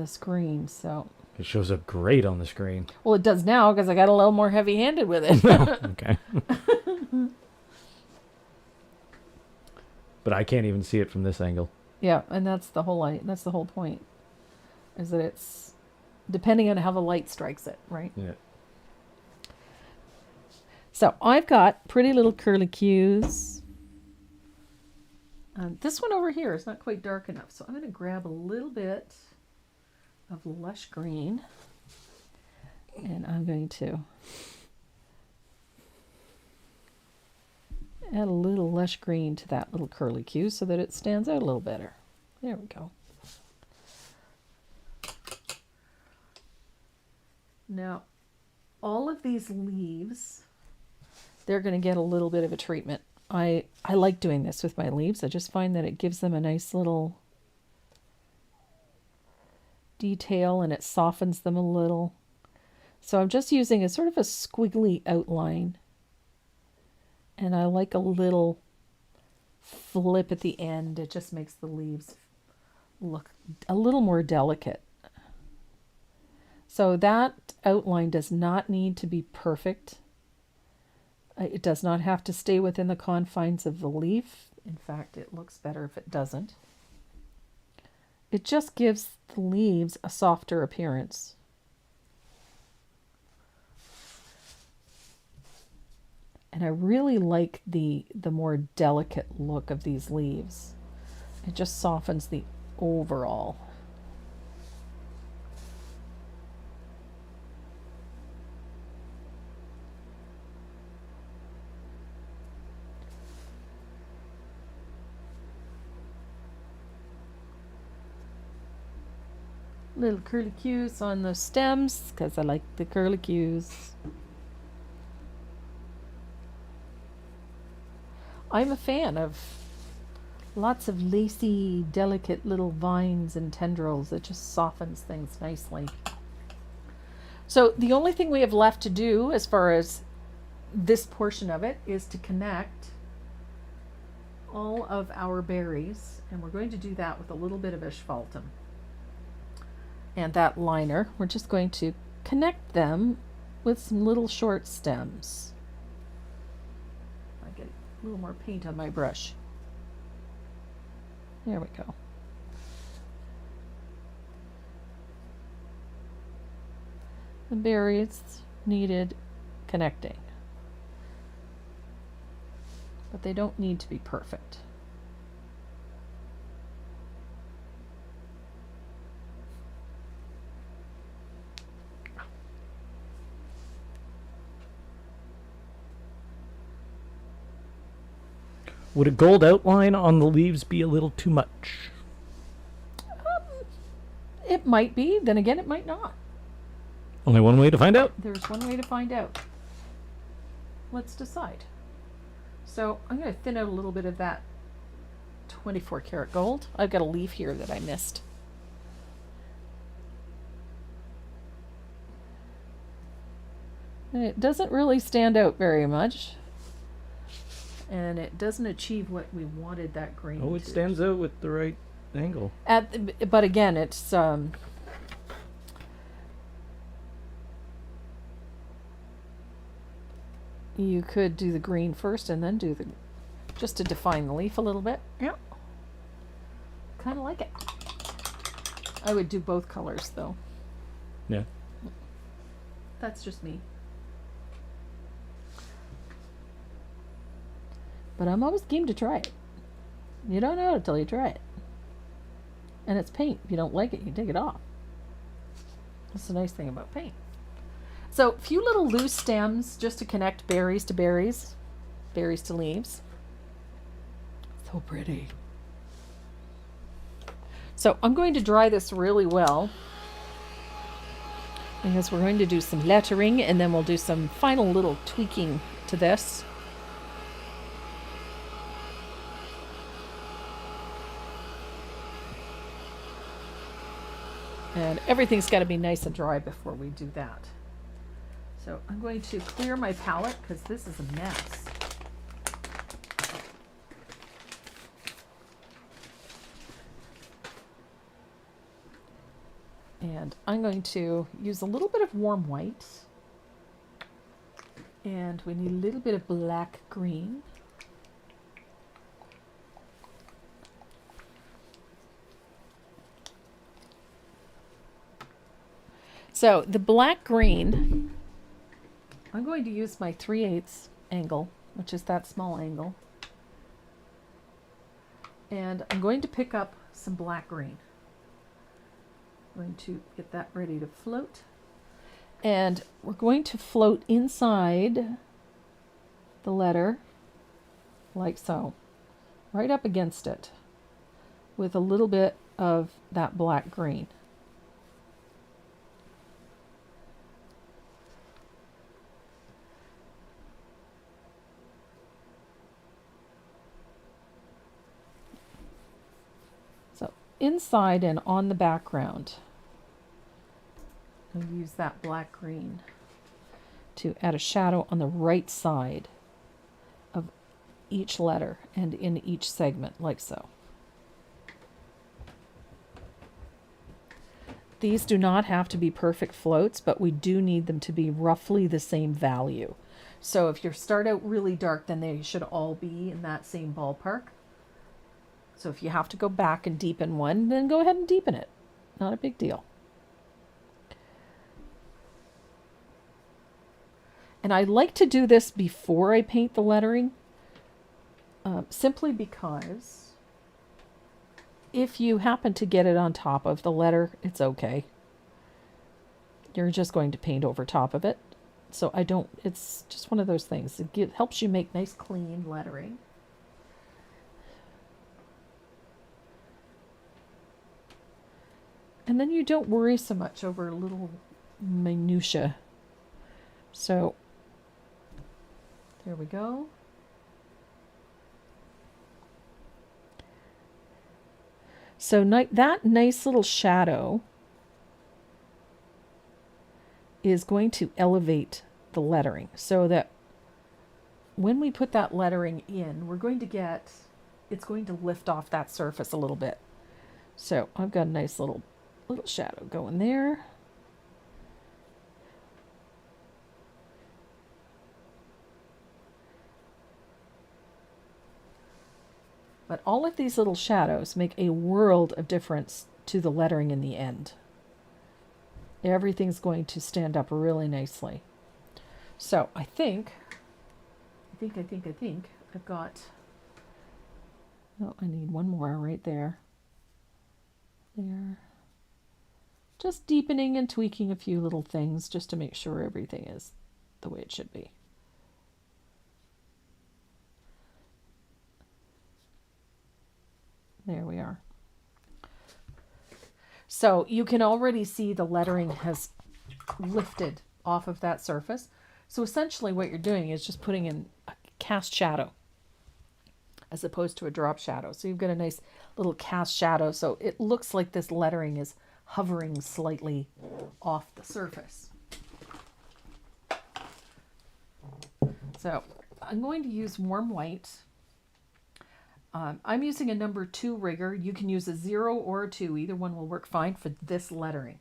Speaker 2: screen, so.
Speaker 1: It shows up great on the screen.
Speaker 2: Well, it does now because I got a little more heavy-handed with it.
Speaker 1: Okay. But I can't even see it from this angle.
Speaker 2: Yeah, and that's the whole point. Is that it's depending on how the light strikes it, right?
Speaker 1: Yeah.
Speaker 2: So I've got pretty little curlicues. This one over here is not quite dark enough, so I'm going to grab a little bit of lush green, and I'm going to add a little lush green to that little curlicue so that it stands out a little better. There we go. Now, all of these leaves, they're going to get a little bit of a treatment. I like doing this with my leaves. I just find that it gives them a nice little detail and it softens them a little. So I'm just using a sort of a squiggly outline. And I like a little flip at the end. It just makes the leaves look a little more delicate. So that outline does not need to be perfect. It does not have to stay within the confines of the leaf. In fact, it looks better if it doesn't. It just gives the leaves a softer appearance. And I really like the more delicate look of these leaves. It just softens the overall. Little curlicues on the stems because I like the curlicues. I'm a fan of lots of lacy, delicate little vines and tendrils. It just softens things nicely. So the only thing we have left to do as far as this portion of it is to connect all of our berries, and we're going to do that with a little bit of asphaltum. And that liner, we're just going to connect them with some little short stems. I get a little more paint on my brush. There we go. The berries needed connecting, but they don't need to be perfect.
Speaker 1: Would a gold outline on the leaves be a little too much?
Speaker 2: It might be, then again it might not.
Speaker 1: Only one way to find out.
Speaker 2: There's one way to find out. Let's decide. So I'm going to thin out a little bit of that 24 karat gold. I've got a leaf here that I missed. And it doesn't really stand out very much. And it doesn't achieve what we wanted that green to.
Speaker 1: Oh, it stands out with the right angle.
Speaker 2: But again, it's you could do the green first and then do the, just to define the leaf a little bit. Yeah. Kind of like it. I would do both colors though.
Speaker 1: Yeah.
Speaker 2: That's just me. But I'm always game to try it. You don't know until you try it. And it's paint. If you don't like it, you take it off. That's the nice thing about paint. So a few little loose stems just to connect berries to berries, berries to leaves. So pretty. So I'm going to dry this really well because we're going to do some lettering and then we'll do some final little tweaking to this. And everything's got to be nice and dry before we do that. So I'm going to clear my palette because this is a mess. And I'm going to use a little bit of warm white. And we need a little bit of black green. So the black green, I'm going to use my 3/8 angle, which is that small angle. And I'm going to pick up some black green. I'm going to get that ready to float. And we're going to float inside the letter like so, right up against it with a little bit of that black green. Inside and on the background. I'll use that black green to add a shadow on the right side of each letter and in each segment, like so. These do not have to be perfect floats, but we do need them to be roughly the same value. So if you start out really dark, then they should all be in that same ballpark. So if you have to go back and deepen one, then go ahead and deepen it. Not a big deal. And I like to do this before I paint the lettering, simply because if you happen to get it on top of the letter, it's okay. You're just going to paint over top of it. So it's just one of those things. It helps you make nice, clean lettering. And then you don't worry so much over little minutia. So there we go. So that nice little shadow is going to elevate the lettering so that when we put that lettering in, it's going to lift off that surface a little bit. So I've got a nice little shadow going there. But all of these little shadows make a world of difference to the lettering in the end. Everything's going to stand up really nicely. So I think I've got, oh, I need one more right there. There. Just deepening and tweaking a few little things just to make sure everything is the way it should be. There we are. So you can already see the lettering has lifted off of that surface. So essentially what you're doing is just putting in a cast shadow as opposed to a drop shadow. So you've got a nice little cast shadow. So it looks like this lettering is hovering slightly off the surface. So I'm going to use warm white. I'm using a number 2 rigger. You can use a 0 or a 2. Either one will work fine for this lettering.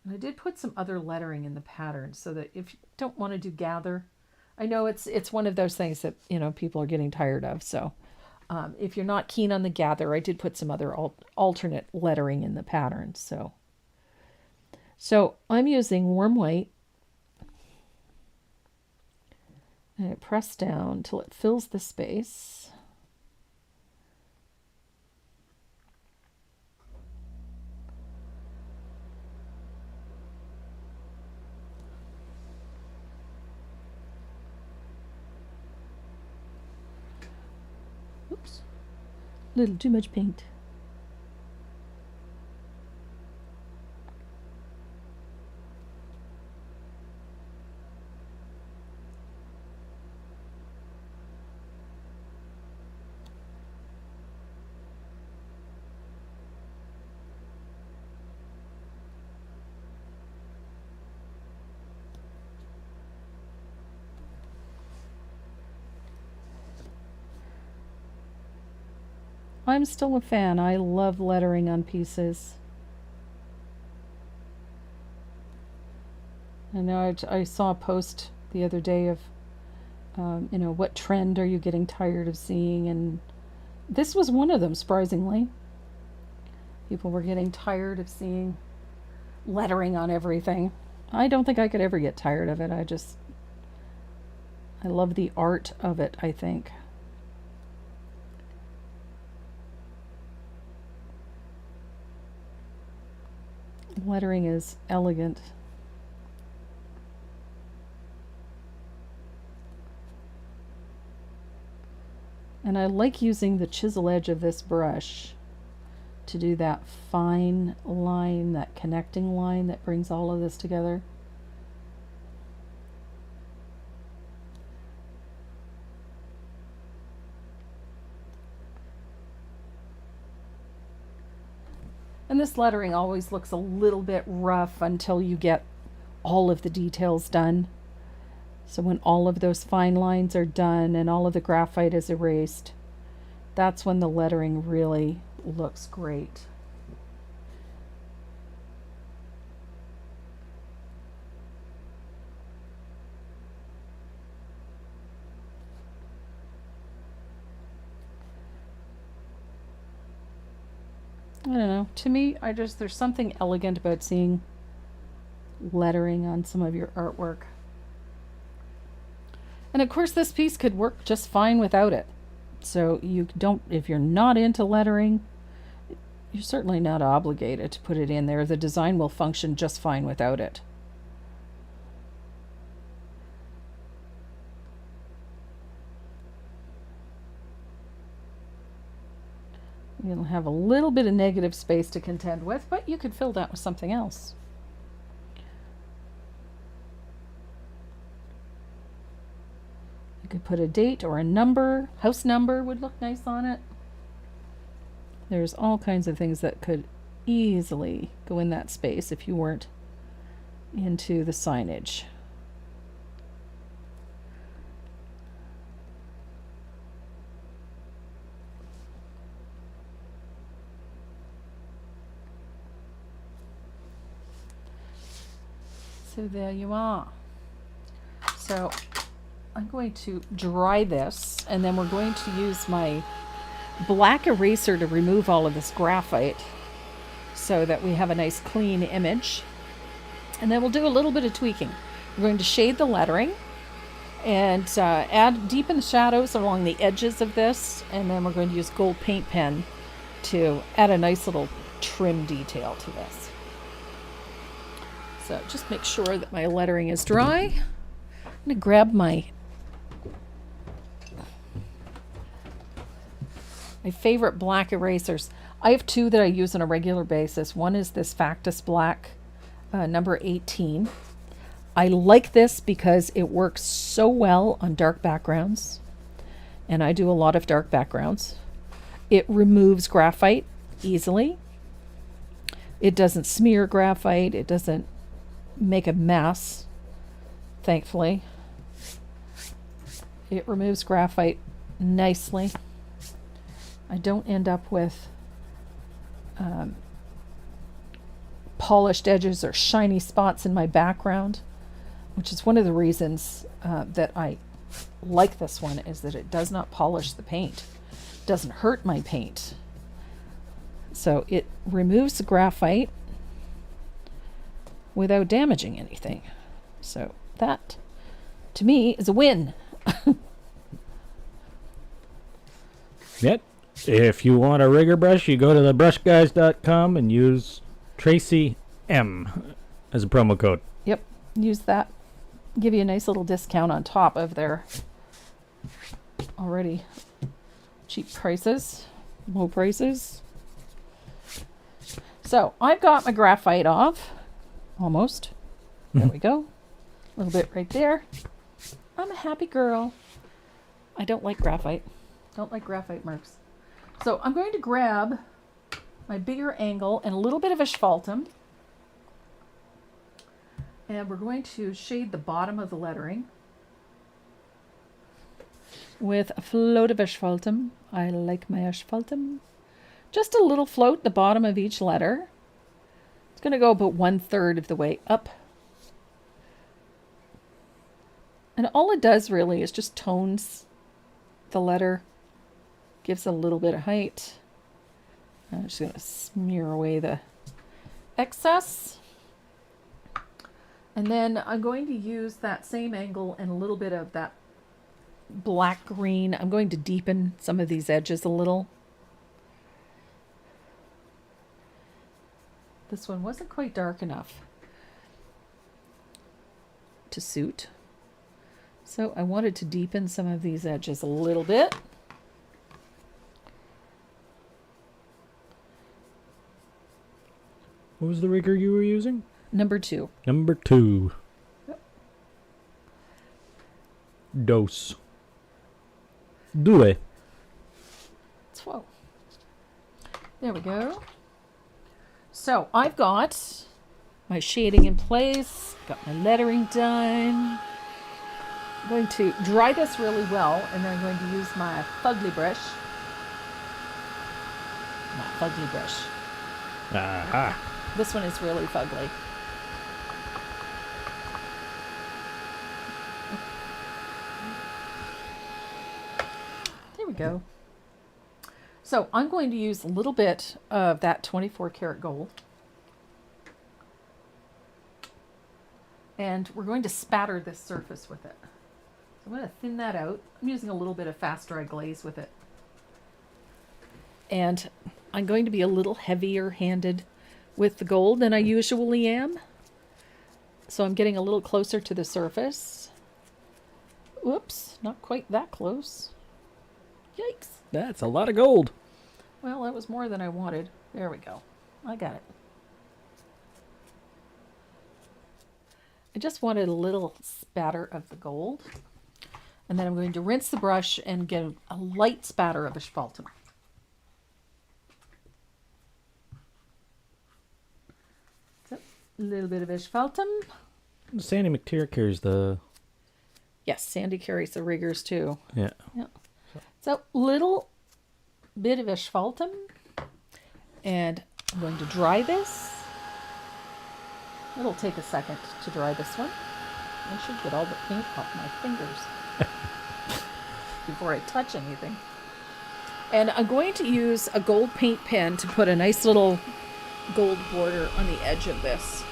Speaker 2: And I did put some other lettering in the pattern so that if you don't want to do gather, I know it's one of those things that, people are getting tired of. So if you're not keen on the gather, I did put some other alternate lettering in the pattern. So I'm using warm white. And I press down till it fills the space. Oops, a little too much paint. I'm still a fan. I love lettering on pieces. I know I saw a post the other day of, what trend are you getting tired of seeing? And this was one of them, surprisingly. People were getting tired of seeing lettering on everything. I don't think I could ever get tired of it. I love the art of it, I think. Lettering is elegant. And I like using the chisel edge of this brush to do that fine line, that connecting line that brings all of this together. And this lettering always looks a little bit rough until you get all of the details done. So when all of those fine lines are done and all of the graphite is erased, that's when the lettering really looks great. I don't know. To me, there's something elegant about seeing lettering on some of your artwork. And of course, this piece could work just fine without it. So if you're not into lettering, you're certainly not obligated to put it in there. The design will function just fine without it. You'll have a little bit of negative space to contend with, but you could fill that with something else. You could put a date or a number. House number would look nice on it. There's all kinds of things that could easily go in that space if you weren't into the signage. So there you are. So I'm going to dry this, and then we're going to use my black eraser to remove all of this graphite so that we have a nice clean image. And then we'll do a little bit of tweaking. We're going to shade the lettering and deepen the shadows along the edges of this, and then we're going to use gold paint pen to add a nice little trim detail to this. So just make sure that my lettering is dry. I'm going to grab my favorite black erasers. I have two that I use on a regular basis. One is this Factus Black number 18. I like this because it works so well on dark backgrounds, and I do a lot of dark backgrounds. It removes graphite easily. It doesn't smear graphite. It doesn't make a mess, thankfully. It removes graphite nicely. I don't end up with polished edges or shiny spots in my background, which is one of the reasons that I like this one, is that it does not polish the paint. It doesn't hurt my paint. So it removes the graphite without damaging anything. So that, to me, is a win.
Speaker 1: Yep. If you want a rigger brush, you go to thebrushguys.com and use Tracy M as a promo code.
Speaker 2: Yep. Use that. Give you a nice little discount on top of their already cheap prices, low prices. So I've got my graphite off. Almost. There we go. A little bit right there. I'm a happy girl. I don't like graphite. Don't like graphite marks. So I'm going to grab my bigger angle and a little bit of asphaltum. And we're going to shade the bottom of the lettering with a float of asphaltum. I like my asphaltum. Just a little float the bottom of each letter. It's going to go about 1/3 of the way up. And all it does really is just tones the letter, gives it a little bit of height. I'm just going to smear away the excess. And then I'm going to use that same angle and a little bit of that black green. I'm going to deepen some of these edges a little. This one wasn't quite dark enough to suit. So I wanted to deepen some of these edges a little bit.
Speaker 1: What was the rigger you were using?
Speaker 2: Number 2.
Speaker 1: Number 2.
Speaker 2: Yep.
Speaker 1: Dose. Due.
Speaker 2: Whoa. There we go. So I've got my shading in place, got my lettering done. I'm going to dry this really well, and then I'm going to use my fugly brush. My fugly brush.
Speaker 1: Aha.
Speaker 2: This one is really fugly. There we go. So I'm going to use a little bit of that 24 karat gold. And we're going to spatter this surface with it. So I'm going to thin that out. I'm using a little bit of fast dry glaze with it. And I'm going to be a little heavier handed with the gold than I usually am. So I'm getting a little closer to the surface. Whoops, not quite that close. Yikes.
Speaker 1: That's a lot of gold.
Speaker 2: Well, that was more than I wanted. There we go. I got it. I just wanted a little spatter of the gold. And then I'm going to rinse the brush and get a light spatter of asphaltum. So, a little bit of asphaltum.
Speaker 1: Sandy McTeer carries the...
Speaker 2: Yes, Sandy carries the riggers too.
Speaker 1: Yeah.
Speaker 2: Yeah. So, little bit of asphaltum. And I'm going to dry this. It'll take a second to dry this one. I should get all the paint off my fingers before I touch anything. And I'm going to use a gold paint pen to put a nice little gold border on the edge of this.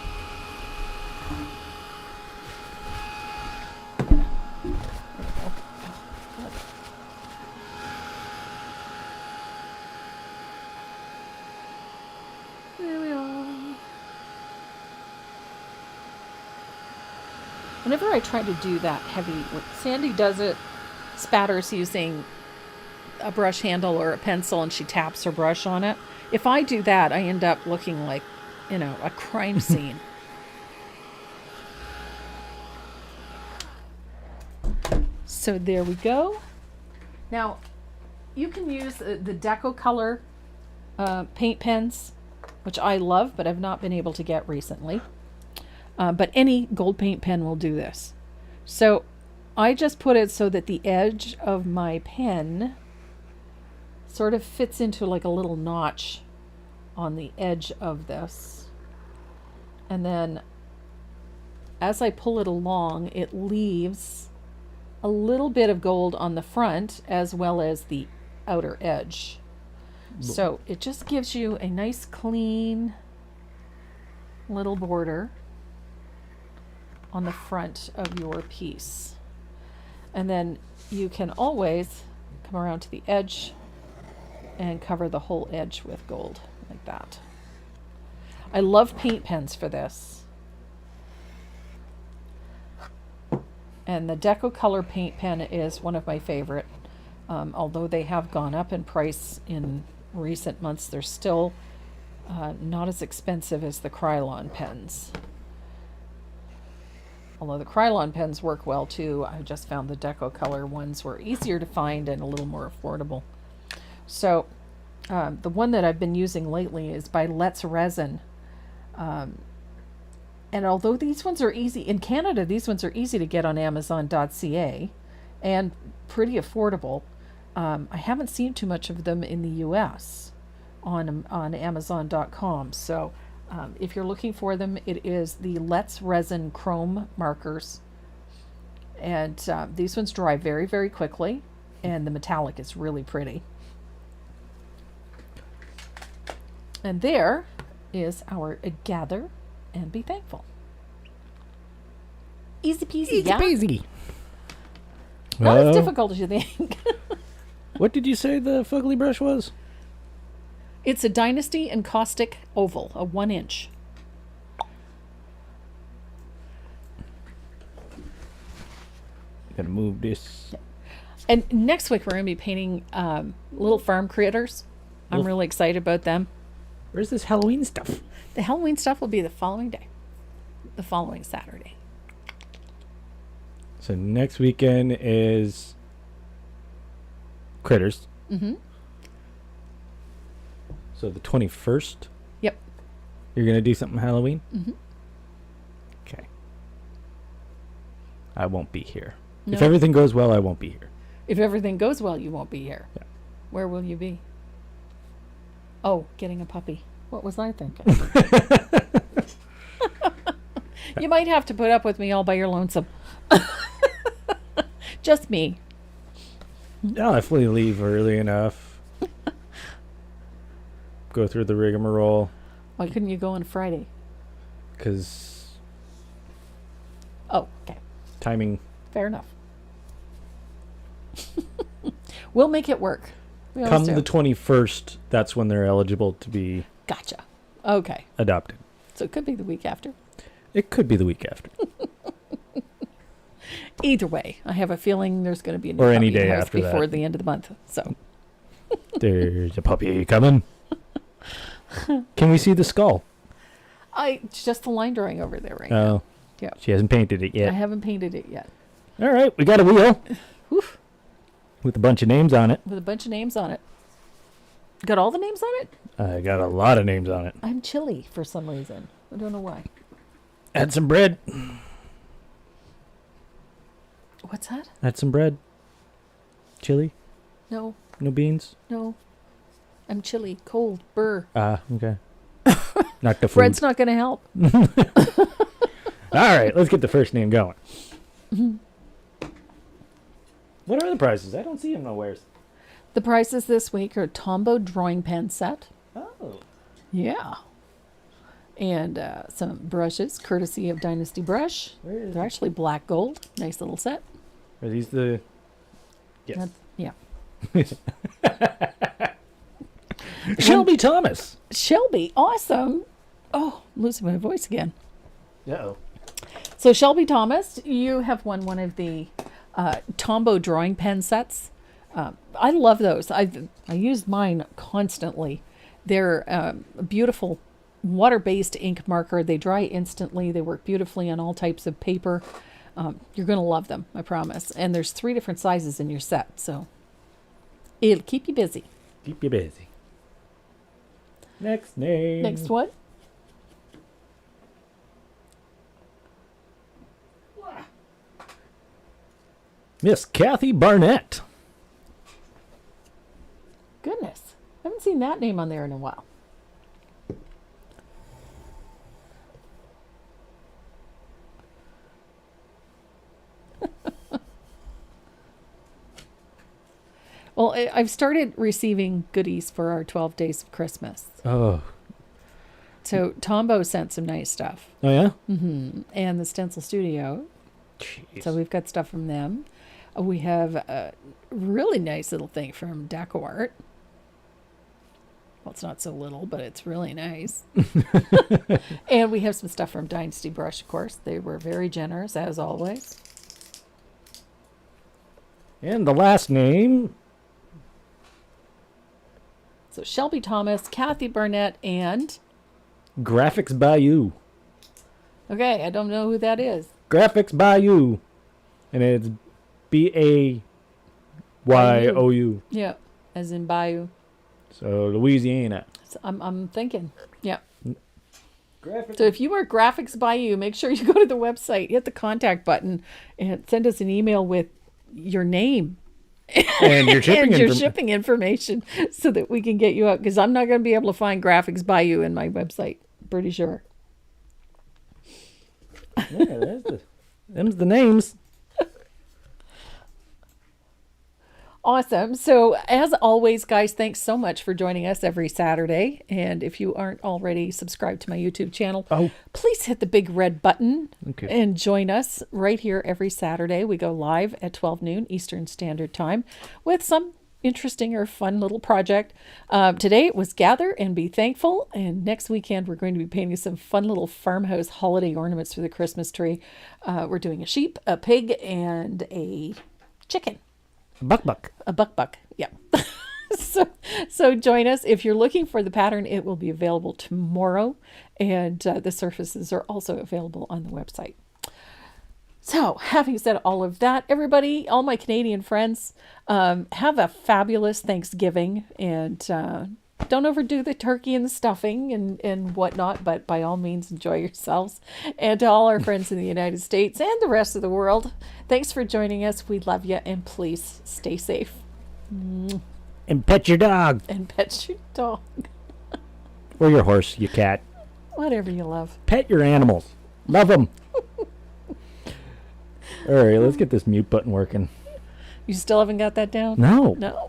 Speaker 2: There we go. There we are. Whenever I try to do that heavy, Sandy does it, spatters using a brush handle or a pencil, and she taps her brush on it. If I do that, I end up looking like, a crime scene. So there we go. Now, you can use the Deco Color paint pens, which I love, but I've not been able to get recently. But any gold paint pen will do this. So I just put it so that the edge of my pen sort of fits into like a little notch on the edge of this. And then as I pull it along, it leaves a little bit of gold on the front as well as the outer edge. So it just gives you a nice clean little border on the front of your piece. And then you can always come around to the edge and cover the whole edge with gold like that. I love paint pens for this. And the Deco Color paint pen is one of my favorite. Although they have gone up in price in recent months, they're still not as expensive as the Krylon pens. Although the Krylon pens work well too, I just found the Deco Color ones were easier to find and a little more affordable. So the one that I've been using lately is by Let's Resin. And although these ones are easy, in Canada, these ones are easy to get on Amazon.ca and pretty affordable. I haven't seen too much of them in the US on Amazon.com. So if you're looking for them, it is the Let's Resin Chrome markers. And these ones dry very, very quickly. And the metallic is really pretty. And there is our gather and be thankful. Easy peasy,
Speaker 1: Easy
Speaker 2: yeah?
Speaker 1: peasy.
Speaker 2: Not as difficult as you think.
Speaker 1: What did you say the fugly brush was?
Speaker 2: It's a Dynasty Encaustic Oval, a 1-inch.
Speaker 1: Gotta move this.
Speaker 2: And next week we're going to be painting little farm critters. I'm really excited about them.
Speaker 1: Where's this Halloween stuff?
Speaker 2: The Halloween stuff will be the following day, the following Saturday.
Speaker 1: So next weekend is Critters.
Speaker 2: Mm-hmm.
Speaker 1: So the 21st?
Speaker 2: Yep.
Speaker 1: You're going to do something Halloween?
Speaker 2: Mm-hmm.
Speaker 1: Okay. I won't be here.
Speaker 2: No.
Speaker 1: If everything goes well, I won't be here.
Speaker 2: If everything goes well, you won't be here.
Speaker 1: Yeah.
Speaker 2: Where will you be? Oh, getting a puppy. What was I thinking? You might have to put up with me all by your lonesome. Just me.
Speaker 1: I'll definitely leave early enough. Go through the rigmarole.
Speaker 2: Why couldn't you go on Friday?
Speaker 1: Because
Speaker 2: Oh, okay.
Speaker 1: timing.
Speaker 2: Fair enough. We'll make it work. We
Speaker 1: Come
Speaker 2: always do.
Speaker 1: the 21st, that's when they're eligible to be
Speaker 2: Gotcha. Okay.
Speaker 1: adopted.
Speaker 2: So it could be the week after.
Speaker 1: It could be the week after.
Speaker 2: Either way, I have a feeling there's going to be a new
Speaker 1: Or
Speaker 2: puppy
Speaker 1: any
Speaker 2: in the
Speaker 1: day
Speaker 2: house
Speaker 1: after
Speaker 2: before
Speaker 1: that.
Speaker 2: the end of the month. So
Speaker 1: There's a puppy coming. Can we see the skull?
Speaker 2: just the line drawing over there right now.
Speaker 1: Oh.
Speaker 2: Yeah.
Speaker 1: She hasn't painted it
Speaker 2: I
Speaker 1: yet.
Speaker 2: haven't painted it yet.
Speaker 1: All right, we got a wheel
Speaker 2: Oof,
Speaker 1: with a bunch of names on it.
Speaker 2: with a bunch of names on it. Got all the names on it?
Speaker 1: I got a lot of names on it.
Speaker 2: I'm chilly for some reason. I don't know why.
Speaker 1: Add some bread.
Speaker 2: What's that?
Speaker 1: Add some bread. Chili.
Speaker 2: No,
Speaker 1: No beans.
Speaker 2: no. I'm chilly, cold, burr.
Speaker 1: Ah, okay. Not the food.
Speaker 2: Bread's not going to help.
Speaker 1: All right, let's get the first name going. What are the prices? I don't see them nowhere.
Speaker 2: The prices this week are Tombow drawing pen set.
Speaker 1: Oh.
Speaker 2: Yeah. And some brushes, courtesy of Dynasty Brush.
Speaker 1: Where is
Speaker 2: They're actually black gold. Nice little set.
Speaker 1: Are these the... Yes.
Speaker 2: Yeah.
Speaker 1: Shelby Thomas.
Speaker 2: Shelby, awesome. Oh, I'm losing my voice again.
Speaker 1: Uh-oh.
Speaker 2: So Shelby Thomas, you have won one of the Tombow drawing pen sets. I love those. I use mine constantly. They're a beautiful water-based ink marker. They dry instantly. They work beautifully on all types of paper. You're going to love them, I promise. And there's 3 different sizes in your set, so it'll keep you busy.
Speaker 1: Keep you busy. Next name.
Speaker 2: Next one.
Speaker 1: Miss Kathy Barnett.
Speaker 2: Goodness. I haven't seen that name on there in a while. Well, I've started receiving goodies for our 12 days of Christmas.
Speaker 1: Oh.
Speaker 2: So Tombow sent some nice stuff.
Speaker 1: Oh, yeah?
Speaker 2: And the Stencil Studio.
Speaker 1: Jeez.
Speaker 2: So we've got stuff from them. We have a really nice little thing from Deco Art. Well, it's not so little, but it's really nice. And we have some stuff from Dynasty Brush, of course. They were very generous, as always.
Speaker 1: And the last name.
Speaker 2: So Shelby Thomas, Kathy Barnett, and...
Speaker 1: Graphics by You.
Speaker 2: Okay, I don't know who that is.
Speaker 1: Graphics by You. And it's Bayou.
Speaker 2: Yeah, as in Bayou.
Speaker 1: So Louisiana.
Speaker 2: So I'm thinking. Yeah.
Speaker 1: Graphics.
Speaker 2: So if you are Graphics by You, make sure you go to the website, hit the contact button, and send us an email with your name
Speaker 1: And your shipping
Speaker 2: and your
Speaker 1: inform-
Speaker 2: shipping information so that we can get you out. Because I'm not going to be able to find Graphics by You in my website. Pretty sure.
Speaker 1: Yeah, them's the names.
Speaker 2: Awesome. So as always, guys, thanks so much for joining us every Saturday. And if you aren't already subscribed to my YouTube channel, please hit the big red button and join us right here every Saturday. We go live at 12 noon Eastern Standard Time with some interesting or fun little project. Today it was Gather and Be Thankful. And next weekend, we're going to be painting some fun little farmhouse holiday ornaments for the Christmas tree. We're doing a sheep, a pig, and a chicken.
Speaker 1: Buck.
Speaker 2: A buck. Yeah. So join us. If you're looking for the pattern, it will be available tomorrow. And the surfaces are also available on the website. So having said all of that, everybody, all my Canadian friends, have a fabulous Thanksgiving. And don't overdo the turkey and the stuffing and whatnot, but by all means enjoy yourselves. And to all our friends in the United States and the rest of the world, thanks for joining us. We love you, and please stay safe.
Speaker 1: And pet your dog.
Speaker 2: And pet your dog.
Speaker 1: Or your horse, your cat.
Speaker 2: Whatever you love.
Speaker 1: Pet your animals. Love them. All right, let's get this mute button working.
Speaker 2: You still haven't got that down?
Speaker 1: No.
Speaker 2: No.